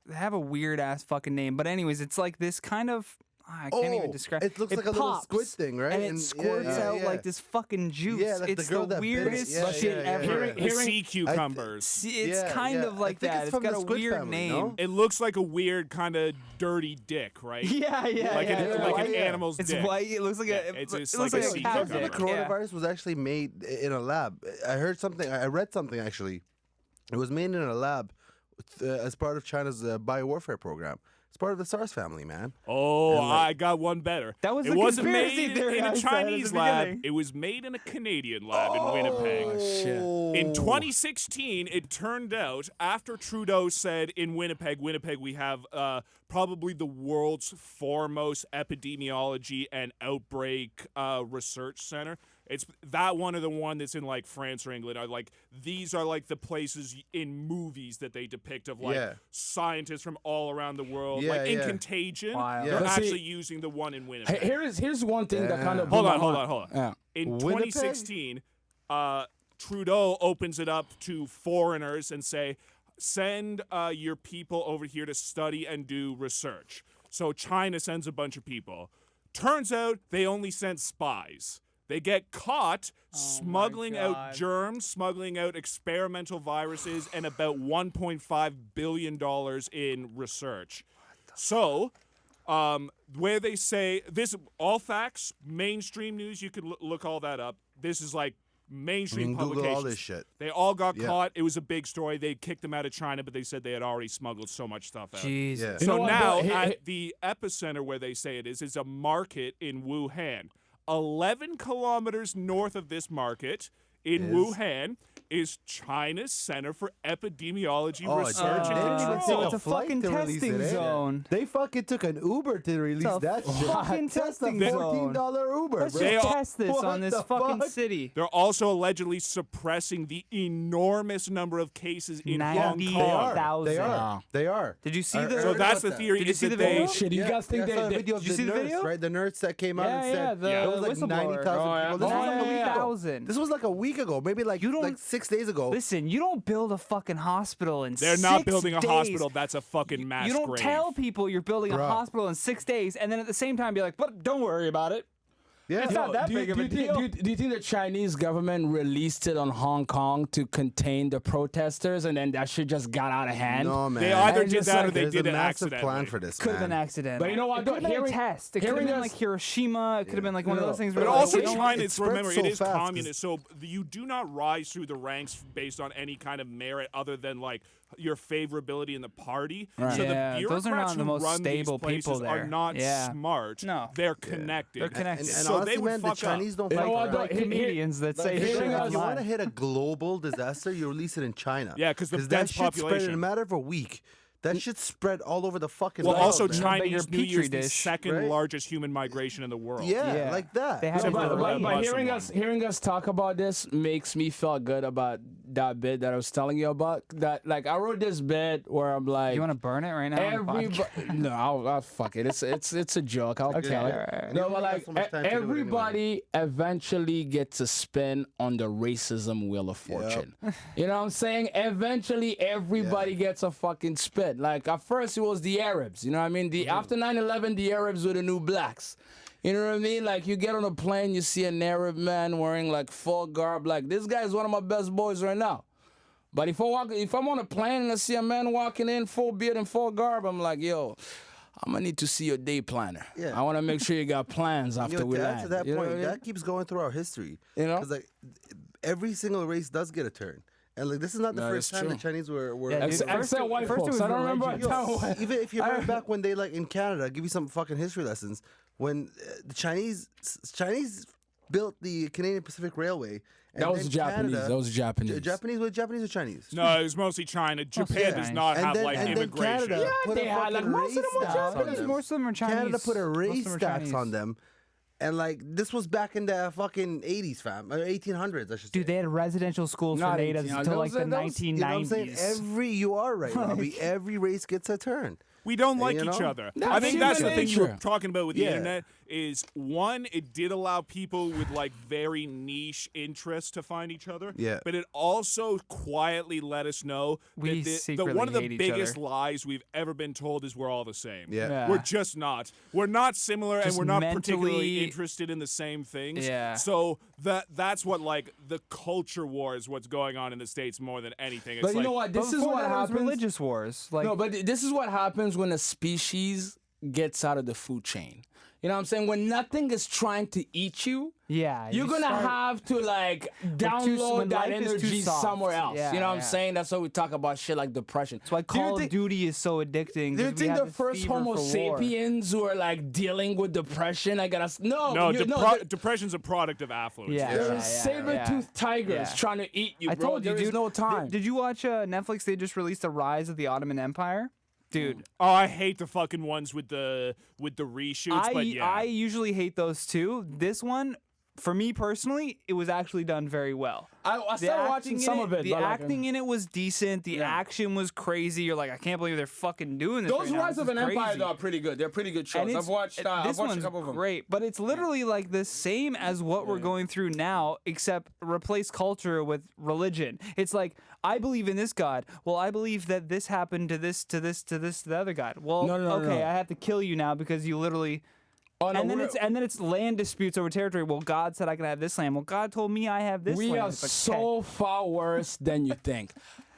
they have a weird ass fucking name. But anyways, it's like this kind of. I can't even describe. It looks like a little pops, squid thing, right? And it And- yeah, squirts yeah, out yeah. like this fucking juice. Yeah, like the it's girl the that bit it. weirdest Yeah, shit yeah, yeah. ever. The sea cucumbers. It's Yeah, kind yeah. of I like think that. it's It's from got the a squid weird family, name. no? It looks like a weird kind of dirty dick, right? Yeah, yeah, Like yeah. an, yeah. like White. an animal's It's dick. white. It looks like Yeah, a. it's it just looks like a like sea a cow cucumber. dick. The Yeah. coronavirus was actually made in a lab. I heard something. I read something actually. It was made in a lab as part of China's biowarfare program. It's part of the SARS family, man. Oh, And, like- I got one better. That was it the wasn't conspiracy made theory in I a said at the Chinese lab. beginning. It was made in a Canadian lab in Winnipeg. shit. In 2016, it turned out after Trudeau said in Winnipeg, we have probably the world's foremost epidemiology and outbreak research center. It's that one or the one that's in like France or England. Are like these are like the places in movies that they depict of like Yeah. scientists from all around the world. Yeah, like in yeah. Contagion, Wild. they're But see- actually using the one in Winnipeg. Here's one thing that kind of Hold blew on, my hold mind. on, hold on. Yeah. In Winnipeg? 2016, Trudeau opens it up to foreigners and say, send your people over here to study and do research. So China sends a bunch of people. Turns out they only sent spies. They get caught smuggling out God. germs, smuggling out experimental viruses, and about $1.5 billion in research. So, where they say this, all facts, mainstream news, you can look all that up. This is like mainstream You can Google publications. all this shit. They all got Yeah. caught. It was a big story. They kicked them out of China, but they said they had already smuggled so much stuff out. Jesus. Yeah. You know So what, now, bro? at the epicenter where they say it is a market in Wuhan. 11 kilometers north of this market in Is? Wuhan is China's Center for Epidemiology Oh, Research they and didn't even Control. take It's a flight fucking to release testing it, eh? zone. They fucking took an Uber to release It's a that shit. fucking testing That's a zone. $14 Uber, Let's bro. They just all- test this What on this the fucking fuck? city. They're also allegedly suppressing the enormous number of cases in Hong 90,000. Kong. They are. Wow. They are. Did you see I the? So heard that's about the that. theory. Did you is see that the they, video? Shit, you guys think I saw a they video of Did you see the nurse, video? right? The nurse that came out and Yeah, said yeah, it was like whistleblower. 90,000 Oh, yeah. people. This was like a week ago. 90,000. This was like a week ago, maybe like You don't- like 6 days ago. Listen, you don't build a fucking hospital in They're 6 not building a days. hospital. That's a fucking mass You don't grave. tell people you're building a Bruh. hospital in 6 days, and then at the same time be like, "But don't worry about it." Yeah. It's not that Do you, big of do a you think, deal. do you think the Chinese government released it on Hong Kong to contain the protesters, and then that shit just got out of hand? No, man. They either It's did just that or like they There's did a it massive accidentally. plan for this, Could have been man. accidental. But you know what, It could have been a hearing- test. It could have hearing been us- like Hiroshima. It could have been like one of those things. But where also, like, you know what? China, it spreads remember, so it is fast 'cause- communist, so you do not rise through the ranks based on any kind of merit other than like your favorability in the party. Right. So Yeah, the those are bureaucrats not the who most run stable these places people are there. not Yeah. smart. No. They're connected. They're connected. And So honestly, they would man, the fuck up. Chinese don't You know fight what, for though? it. Like comedians that say If shit hearing us- you want to online. hit a global disaster, you release it in China. Yeah, 'cause the that dense shit spread in population. a matter of a week. That shit spread all over the fucking Well, world, also man. China- Chinese bigger New Year's petri the dish, second right? largest human migration in the world. Yeah, like that. They had So it but- for but- a but- while. hearing us talk about this makes me feel good about that bit that I was telling you about. That like I wrote this bit where I'm like, You want to burn it right now? on the everybody. podcast? No, I'll fuck it. It's a joke. I'll Okay, tell it. alright. No, You but only like got so much time to do it anyway. everybody eventually gets a spin on the racism wheel of fortune. You know what I'm saying? Eventually, everybody gets a fucking spin. Like at first, it was the Arabs. You know what I mean? After 9/11, the Arabs were the new blacks. You know what I mean? Like you get on a plane, you see an Arab man wearing like full garb. Like this guy is one of my best boys right now. But if I'm on a plane and I see a man walking in full beard and full garb, I'm like, yo, I'm gonna need to see your day planner. Yeah. I want to make sure you got plans after You know, we to land. add to that You know point, what I mean? that keeps going through our history. You know? because like every single race does get a turn, and like this is not the No, first that's time the true. Chinese were. Yeah, dude, Except, first except it- white first it folks. was I don't remember a religion. time when. Even if you remember back when they like in Canada, I'll give you some fucking history lessons. When the Chinese built the Canadian Pacific Railway. And That was then Japanese. Canada- That was Japanese. Japanese or Chinese? No, it was mostly China. Japan does not And have then- like and then immigration. Canada put they a had, like, fucking most of them race were tax on Japanese. them. Most of them are Chinese. Canada put a Most of race them are tax Chinese. on them. And like this was back in the fucking 80s, fam, 1800s, I should say. Dude, they had residential schools for Not natives 1800s. until like the Those- You know what I'm saying? 1990s. You are right, Robbie. Every race gets a turn. We don't like you each know? other. That's I think that's the human thing you were nature. talking about with the Yeah. internet is one, it did allow people with like very niche interests to find each other. Yeah. But it also quietly let us know We that the secretly one of the hate each biggest other. lies we've ever been told is we're all the same. Yeah. Yeah. We're just not. We're not similar and Just we're not mentally- particularly interested in the same things. Yeah. So that's what like the culture war is what's going on in the States more than anything. It's But you like, know what? This But is before what that, it was happens. religious wars. Like, No, but this is what happens when a species gets out of the food chain. You know what I'm saying? When nothing is trying to eat you, yeah, you're you gonna start- have to like when download that life is too energy soft. somewhere else. Yeah, you know what I'm yeah. saying? That's why we talk about shit like depression. That's why Do you Call of think- Duty is so addicting. Do you 'cause we think have the this first fever Homo for war. sapiens who are like dealing with depression? I gotta no, no, there- depression's a product of affluence. Yeah. There's Yeah. saber-toothed tigers Yeah. trying to eat you, I bro. told you, There is dude. no time. Did you watch Netflix? They just released The Rise of the Ottoman Empire. Dude, Oh, I hate the fucking ones with the reshoots, but yeah. I usually hate those too. This one, for me personally, it was actually done very well. I started watching some of it. The but, like, acting in it was decent. The Yeah. action was crazy. You're like, I can't believe they're fucking doing this. those right now. Rise This of is an Empire crazy. though, are pretty good. They're pretty good shows. And I've it's- watched. this I've watched a one's couple of them. great, but it's literally like the same as what we're going through now, except replace culture with religion. It's like, I believe in this God. Well, I believe that this happened to this, to the other God. Well, No, okay, no. I have to kill you now because you literally. Oh, no, And then we're- it's land disputes over territory. Well, God said I can have this land. Well, God told me I have this we land. are It's like, so far worse than you think.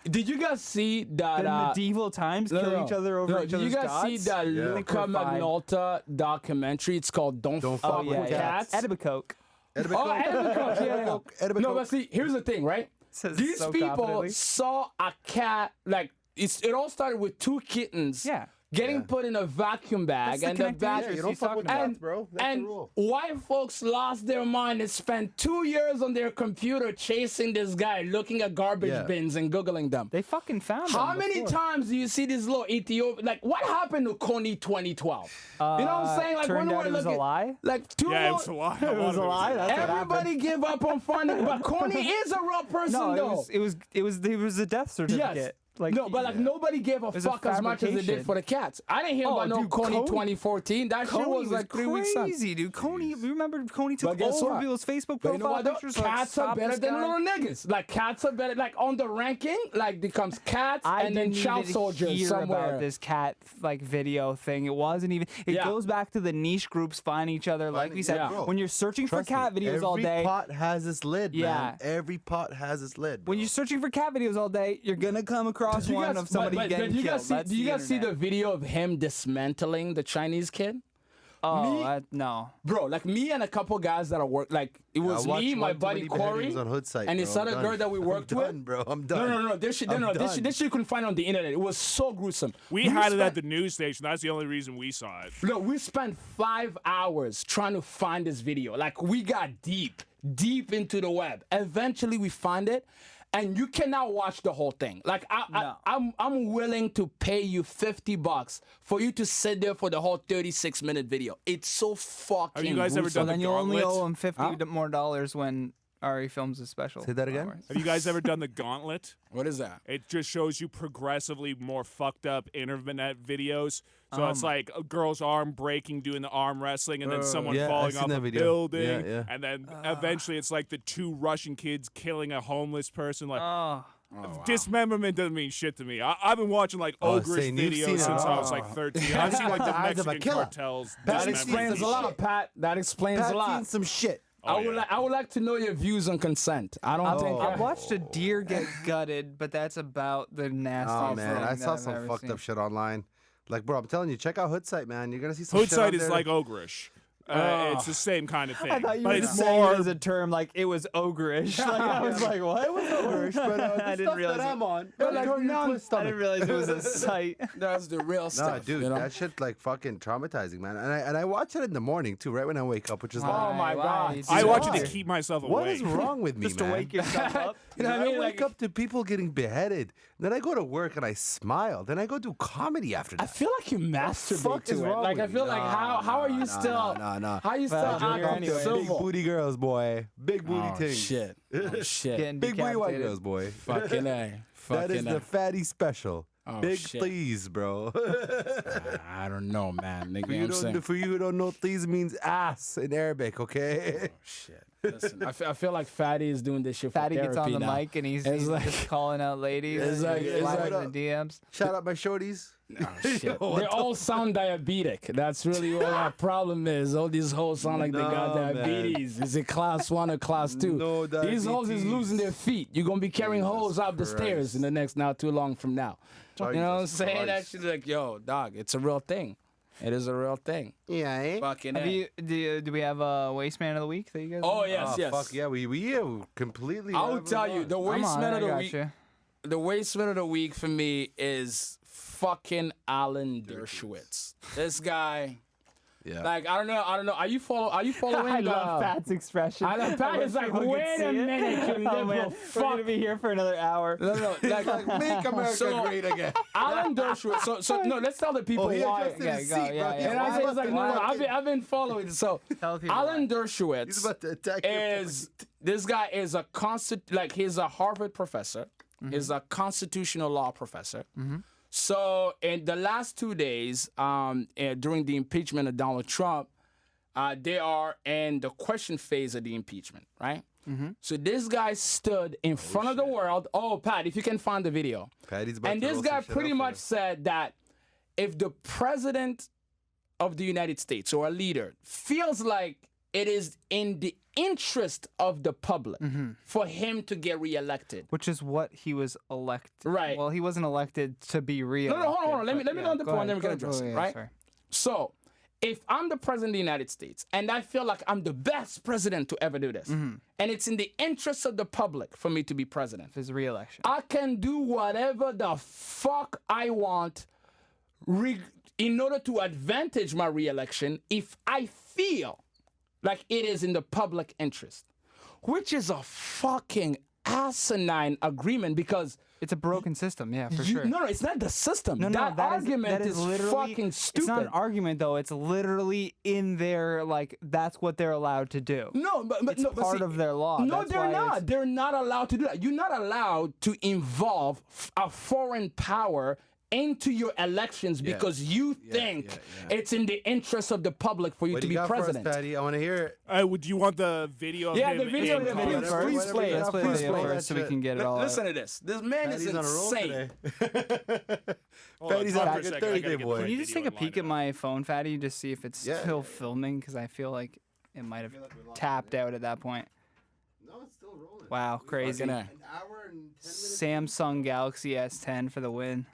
Did you guys see that? in medieval times, kill each other over each Did you other's guys gods. see that Luca Liquefied. Magnotta documentary? It's called "Don't Don't Fuck Oh with yeah, yeah. Cats." Edibacoke. Oh, Edibacoke, yeah. Edibacoke. No, but see, here's the thing, right? Says These so people confidently. saw a cat, like, it all started with two kittens Yeah. getting put in a vacuum bag, That's the and the connected bag. interest you don't he's fuck with talking about. cats, bro. That's the And rule. white folks lost their mind and spent 2 years on their computer chasing this guy, looking at garbage Yeah. bins and Googling them. They fucking found How them many before. times do you see this little Ethiopian? Like, what happened to Coney 2012? You know what I'm saying? Like, turned when out we're it was a looking, lie? like, two Yeah, it more- was a lie. It was a lie. That's what happened. Everybody give up on finding, but Coney is a real person, No, though. it was a death certificate. Yes. Like No, but like nobody gave a There's a fuck as much as they did fabrication. for the cats. I didn't hear about no dude, Coney Coney- 2014. That shit was like 3 weeks on. crazy, dude. Coney, you remember Coney But took guess over what? people's Facebook But you know profile what? Though? pictures. like, Cats are "Stop better this than guy." little niggas. Like cats are better. Like on the ranking, like becomes cats I and then didn't child even soldiers hear somewhere. about this cat like video thing. It wasn't even. It Yeah. goes back to the niche groups finding each other. Like we said, yeah. when you're searching for Trust me, cat videos all day. Every pot has its lid, Yeah. man. Every pot has its lid. When bro. you're searching for cat videos all day, you're gonna come across You one guys- of somebody but getting do you killed. guys see, That's do you the guys see the internet. video of him dismantling the Chinese kid? Oh, no. Bro, like me and a couple guys that are work, like it was I watched me, my one too buddy many Corey, beheadings on Hood site, and bro. this I'm other done. girl that we worked I'm with. done, bro. I'm done. No. This shit, this shit you couldn't find on the internet. It was so gruesome. We had it at the news station. That's the only reason we saw it. No, we spent 5 hours trying to find this video. Like we got deep into the web. Eventually, we find it, and you cannot watch the whole thing. Like I'm willing to pay you $50 for you to sit there for the whole 36-minute video. It's so fucking. Have you guys ever gruesome. done Then the you only gauntlet? owe him $50 more when Ari films a special. Say that again? Have you guys ever done the gauntlet? What is that? It just shows you progressively more fucked up internet videos. So Oh it's like a girl's arm breaking, doing the arm wrestling, and then someone yeah, I've falling seen off that a video. building. Yeah, yeah. And then eventually it's like the 2 Russian kids killing a homeless person. Like, Oh. dismemberment doesn't mean shit to me. I've been watching like Oh, ogreish saying you've seen videos it since I was all. like 13. I've seen like the Eyes of a Mexican killer. cartels. That dismember explains a people. lot, Pat. That explains Pat's a lot. seen some shit. Oh, I would like to know your views on consent. I don't think. I've watched a deer get gutted, but that's about the nastiest Oh man, thing I that saw I've some ever fucked seen. up shit online. Like, bro, I'm telling you, check out Hood Site, man. You're gonna see some Hood shit on site is there like that- ogreish. It's the same kind of thing. I thought you but were it's saying more it as a term, like it was ogreish. Like, I was like, what? It was ogreish, but I the didn't stuff realize that it. I'm on. But like, Go to your none- twist I stomach. didn't realize it was a site. That's the real Nah, stuff. dude, you know? that shit like fucking traumatizing, man. And I watch it in the morning too, right when I wake up, which is Oh like, my God. I watch it Why? to keep myself awake. what is wrong with me, Just man? to wake yourself up. You know what I mean? I Like- wake up to people getting beheaded. Then I go to work and I smile. Then I go do comedy after I that. feel like you masturbate fuck to is it. wrong Like I with feel you? like how are you still Nah. how are you still Well, you're acting anyway. Big civil? booty girls, boy. Big booty Oh thing. shit! Oh shit! Getting Big booty white decapitated. girls, boy. Fucking a! That Fucking is A. the fatty special. Oh, Big shit. please, bro. I don't know, man. Nigga, For you know what I'm saying? for you who don't know, please means ass in Arabic, okay? Shit. Listen, I feel like Fadi is doing this shit for Fatty gets on therapy the now. mic and he's It's like- just calling out ladies. It's like- He's it's sliding like- in the DMs. Shout out my shorties. Oh, shit. Yo, what They the all sound diabetic. That's really what our problem is. All these hoes sound like they got No, man. diabetes. Is it class 1 or class 2? No These hoes is diabetes. losing their feet. You're going to be carrying hoes up the stairs Christ. in the next not too long from now. You know what I'm Jesus saying? Christ. Actually, like, yo, dog, it's a real thing. It is a real thing. Yeah, eh? Fucking Have A. you, do we have a waste man of the week that you guys? Oh, want? yes, Oh, yes. fuck yeah, we completely. I'll have tell it you, on. the I'm waste on man it, of I the got week. you. The waste man of the week for me is fucking Alan Dershowitz. This guy, Yeah. like, I don't know. Are you following? I love Pat's expression. I love Pat wish is like, people could wait see a it. minute, you Oh, liberal man. We're fuck. gonna be here for another hour. No, like Make America So- great again. Alan Dershowitz. So no, let's tell the people he why. adjusted his Yeah, go, seat, yeah, bro. yeah. And I say it's like, no, Why? I've been following. So Tell people Alan why. He's Dershowitz about to attack your is this guy is a he's a Harvard professor. He's a constitutional law professor. So in the last 2 days, during the impeachment of Donald Trump, they are in the question phase of the impeachment, right? So this guy stood in front of the world. Oh, Pat, if you can find the video. Patty's about And to this roll guy some shit pretty out for much you. said that if the president of the United States or a leader feels like it is in the interest of the public for him to get reelected. Which is what he was elected. Right. Well, he wasn't elected to be real. No, hold on. Let me know the point, then we can address it, right? Sorry. So, if I'm the president of the United States and I feel like I'm the best president to ever do this, and it's in the interest of the public for me to be president, His re-election. I can do whatever the fuck I want in order to advantage my reelection if I feel like it is in the public interest, which is a fucking asinine agreement because It's a broken system, yeah, for sure. No, it's not the system. No, that argument is is literally fucking stupid. It's not an argument though. It's literally in their like that's what they're allowed to do. No, but it's no, part of their law. No, That's they're why not. They're not allowed to do that. You're not allowed to involve a foreign power into your elections because you think it's in the interest of the public for you What to do be you got for us, president. Patty? I want to hear it. Would you want the video of him? The video, in the video. Congress? Please Whatever play you it. got Let's play for the us, video play first so we that can get it all Listen out. to this. This man Patty's is on a roll insane. today. Hold on, Patty's stop on for a good second. I gotta Thursday, get the boy. Can you just video take a and line peek it at up. my phone, Fatty, just see if it's still filming? Because I feel like it might have tapped out at that point. No, it's still rolling. Wow, crazy. Fucking A. An hour and 10 minutes. Samsung Galaxy S10 for the win.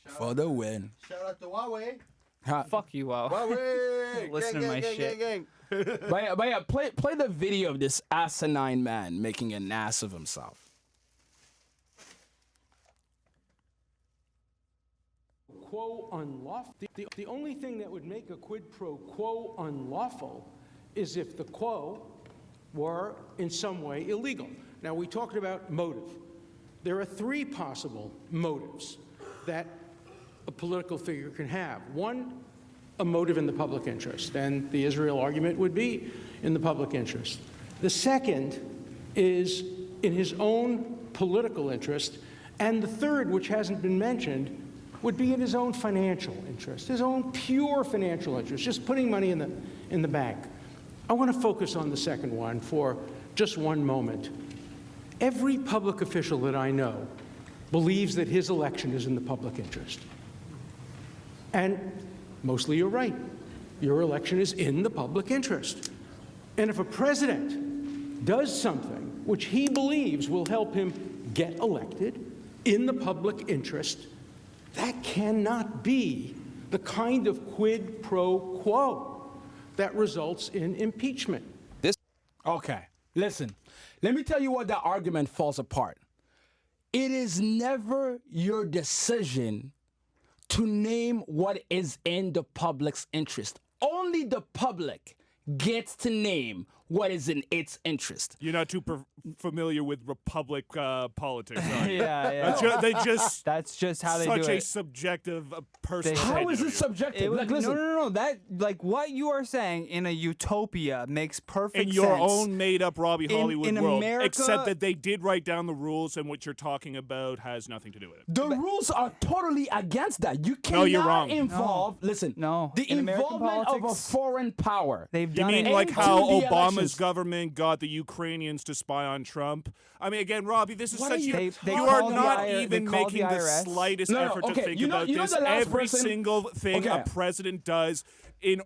For the win. Shout out to Huawei. Fuck you, wow. Huawei. Listen to my shit. Gang. But yeah, play the video of this asinine man making an ass of himself. Quo unlawful. The only thing that would make a quid pro quo unlawful is if the quo were in some way illegal. Now, we talked about motive. There are three possible motives that a political figure can have. One, a motive in the public interest, and the Israel argument would be in the public interest. The second is in his own political interest, and the third, which hasn't been mentioned, would be in his own financial interest, his own pure financial interest, just putting money in the bank. I want to focus on the second one for just one moment. Every public official that I know believes that his election is in the public interest. And mostly you're right. Your election is in the public interest. And if a president does something which he believes will help him get elected in the public interest, that cannot be the kind of quid pro quo that results in impeachment. Okay, listen. Let me tell you what that argument falls apart. It is never your decision to name what is in the public's interest. Only the public gets to name what is in its interest. You're not too familiar with republic politics, are you? Yeah. They just That's just how they do such a it. subjective person. How is it subjective? Like, listen. No. That like what you are saying in a utopia makes perfect in your sense. own made-up Robbie Hollywood in world, America- except that they did write down the rules, and what you're talking about has nothing to do with it. The rules are totally against that. You cannot No, you're wrong. involve. Listen, No. the In American involvement of a politics, foreign power. They've You done mean it like into how the Obama's elections. government got the Ukrainians to spy on Trump? I mean, again, Robbie, this is What such are you- a... They you are call the not IR even they call making the the IRS. slightest No, effort okay, to think you know- about you know this. the last Every person- single thing Okay. a president does in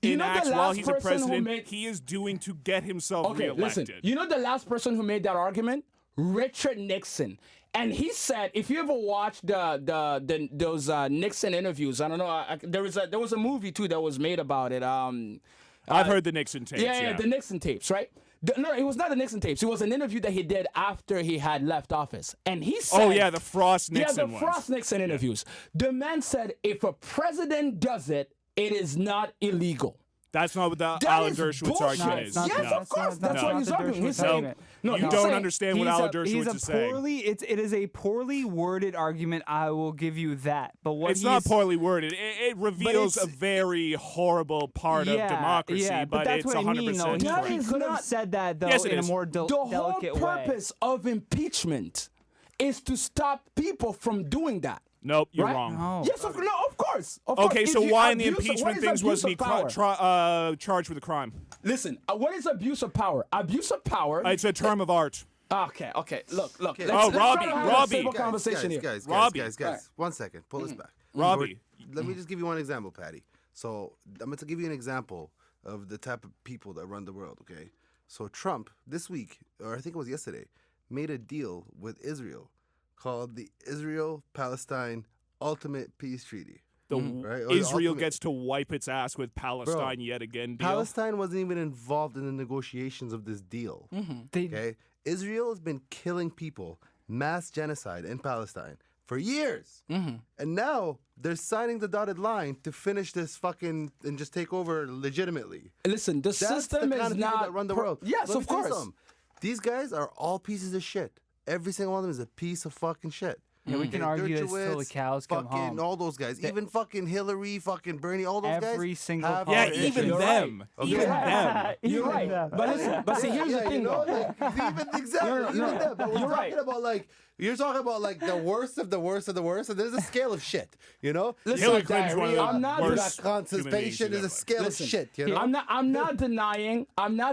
You know the acts while last he's a person who president, made- he is doing to get himself Okay, reelected. listen. You know the last person who made that argument? Richard Nixon. And he said, if you ever watched those Nixon interviews, I don't know, there was a movie too that was made about it. I've heard the Nixon tapes, Yeah, the Nixon tapes, right? No, it was not the Nixon tapes. It was an interview that he did after he had left office. And he said... Oh, yeah, the Frost Nixon Yeah, the ones. Frost Nixon interviews. The man said, if a president does it, it is not illegal. That's not what the That Alan is Dershowitz bullshit. argument is. not Yes, No. of course. That's No. what he's Not the arguing. He's Dershowitz saying... argument. No, You he's don't saying- understand what Alan Dershowitz is saying. It is a poorly worded argument. I will give you that. But what It's he not is, poorly worded. It reveals a it's- very horrible part of democracy, yeah, but that's it's what I 100% mean, though. That He is could have not- said that though Yes, it in is. a more The whole delicate way. purpose of impeachment is to stop people from doing that. Nope, you're right? wrong. No. Yes, of course. Of Okay, course. so If you why in the abuse- what impeachment is things abuse wasn't he of power? charged with a crime? Listen, what is abuse of power? Abuse of power. It's a term of art. Okay. Look. Oh, Let's Robbie, try to have a Robbie. civil conversation here. Guys. Right. 1 second. Pull this back. Robbie. Let me just give you one example, Patty. So I'm going to give you an example of the type of people that run the world, okay? So Trump, this week, or I think it was yesterday, made a deal with Israel called the Israel-Palestine Ultimate Peace Treaty. Right? Or the Israel ultimate- gets to wipe its ass with Palestine yet again. Deal. Palestine wasn't even involved in the negotiations of this deal. Okay? Israel has been killing people, mass genocide in Palestine for years. And now they're signing the dotted line to finish this fucking and just take over legitimately. Listen, the That's system the kind is of people not that run the per- world. Yes, Let me of tell you course. something. These guys are all pieces of shit. Every single one of them is a piece of fucking shit. Yeah, we can argue this till the Dershowitz, cows come fucking home. all those guys, even fucking Hillary, fucking Bernie, all those guys. Every single have Yeah, politician. even You're them. right. Even them. You're right. But listen, but see, here's the thing, you know, though. even exactly, even them. But we're You're right. talking about like you're talking about like the worst of the worst of the worst, and there's a scale of shit. You know, Listen, Hillary Clinton's one of the I'm not- worst that constipation human beings is a you've scale Listen, of shit. You know, I'm not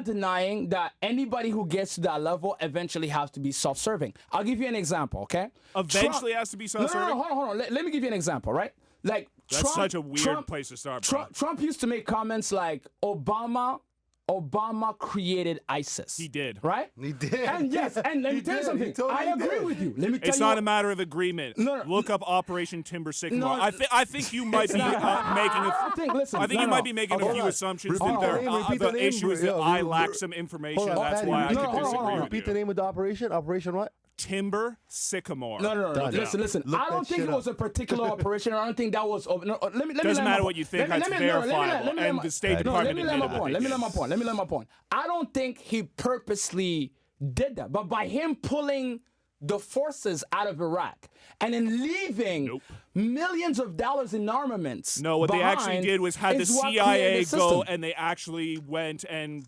denying that anybody who gets to that level eventually has to be self-serving. I'll give you an example, okay? Eventually has to be self-serving? No, hold on. Let me give you an example, right? Like That's Trump, such a weird place to start, bro. Trump used to make comments like Obama created ISIS. He did. Right? he did. And yes, and let me He tell you did. something. He totally I agree did. with you. Let me tell It's you. not a matter of agreement. No, Look up Operation Timber Sycamore. No, I think you might be making I think you might be making a few assumptions that the issue is that I lack some information. That's why I could disagree with Repeat the you. name of the operation. Operation what? Timber Sycamore. No. Listen. Look I don't that think shit it was a particular operation. I don't think that was. No, let me. Doesn't land matter my what you point. think, that's verifiable, and the State Department Let me land admitted my point. that Let me they land my point. I don't think he purposely did that, but by him pulling the forces out of Iraq and then leaving millions of dollars in armaments. No, what they actually behind did was had the is what CIA created the go system. and they actually went and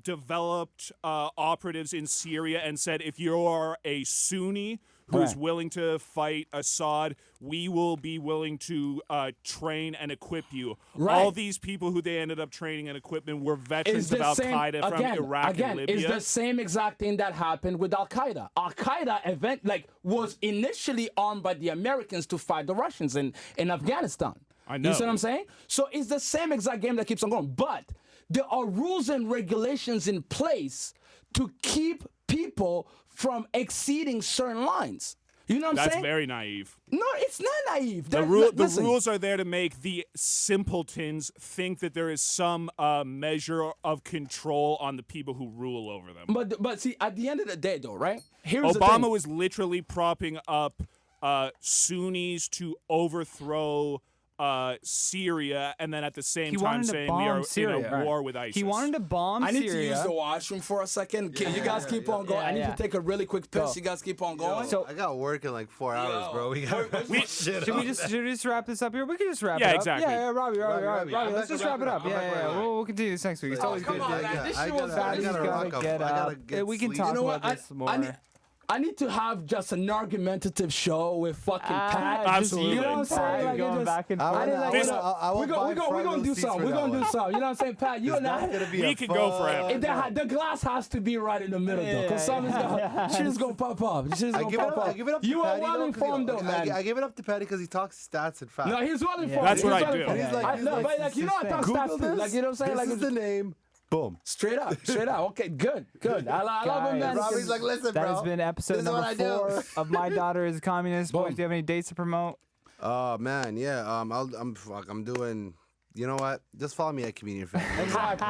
developed operatives in Syria and said, if you are a Sunni who's Right. willing to fight Assad, we will be willing to train and equip you. Right. All these people who they ended up training and equipping were veterans of Al-Qaeda from Iraq and Libya. It's the same exact thing that happened with Al-Qaeda. Al-Qaeda was initially armed by the Americans to fight the Russians in Afghanistan. I know. You see what I'm saying? So it's the same exact game that keeps on going. But there are rules and regulations in place to keep people from exceeding certain lines. You know what I'm That's saying? very naive. No, it's not naive. The Listen. rules are there to make the simpletons think that there is some measure of control on the people who rule over them. But see, at the end of the day, though, right? Here's the thing. Obama was literally propping up Sunnis to overthrow Syria, and then at the same He time wanted to saying we are bomb Syria. in a war with ISIS. He wanted to bomb I need Syria. to use the washroom for a second. Can you guys keep on going? I need to take a really quick piss. You guys keep on going. So- I got work in like 4 hours, bro. We got shit. Should we just wrap this up here? We can just wrap Yeah, it up. exactly. Yeah, Robbie, Robbie, I'm let's back just to wrap it up. I'm back to Yeah. wrap it up. We'll continue this next week. It's always come good. on, to- guys. This I shit was gotta- I Fadi's gotta gotta rock up. get I gotta up. get We can sleep. talk You know about what? this more. I need to have just an argumentative show with fucking Pat. Absolutely. You know what I'm saying? Like, Going just- back and I forth. wanna- I This- wanna- I will We're buy gonna front do row seats something. for We're that gonna do one. something. You know what I'm saying, Pat? You and That's I. gonna be We a could go fun- forever. The glass has to be right in the middle, though, because something's gonna, shit's gonna pop up. Shit's I gonna give it pop up. up. I give it up. To You are Patty, well though, 'cause informed, though, man. I give it up to Patty because he talks stats and facts. No, he's well informed. That's what He's I well do. informed. He's like- I- he's no, like but like you know, I talk Google stats too. this. Like you know what I'm saying? This Like is the name. Boom. straight up. Okay, good. I love him, man. Robbie's like, listen, That bro. has been episode this is what number I do. 4 of My Daughter is a Communist. Boys, Boom. do you have any dates to promote? Oh man, yeah. I'm doing. You know what? Just follow me at Comedian Fan. Exactly.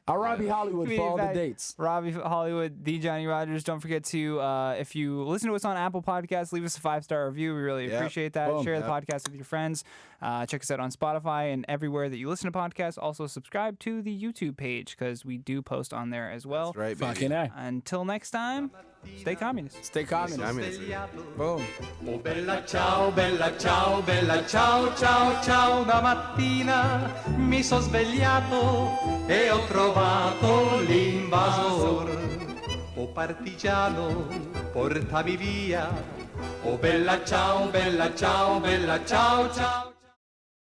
Roby Hollywood for all the dates. Robbie Hollywood, the Johnny Rogers. Don't forget to, if you listen to us on Apple Podcasts, leave us a 5-star review. We really Yep. appreciate that. Boom. Share the podcast with your friends. Check us out on Spotify and everywhere that you listen to podcasts. Also, subscribe to the YouTube page because we do post on there as well. That's right, baby. Fucking A. Until next time, stay communist. Stay communist. Communist. Boom. Oh bella ciao, bella ciao, bella ciao, ciao, ciao. Da mattina mi sono svegliato e ho trovato l'invasor. Oh partigiano, portami via. Oh bella ciao, bella ciao, bella ciao, ciao.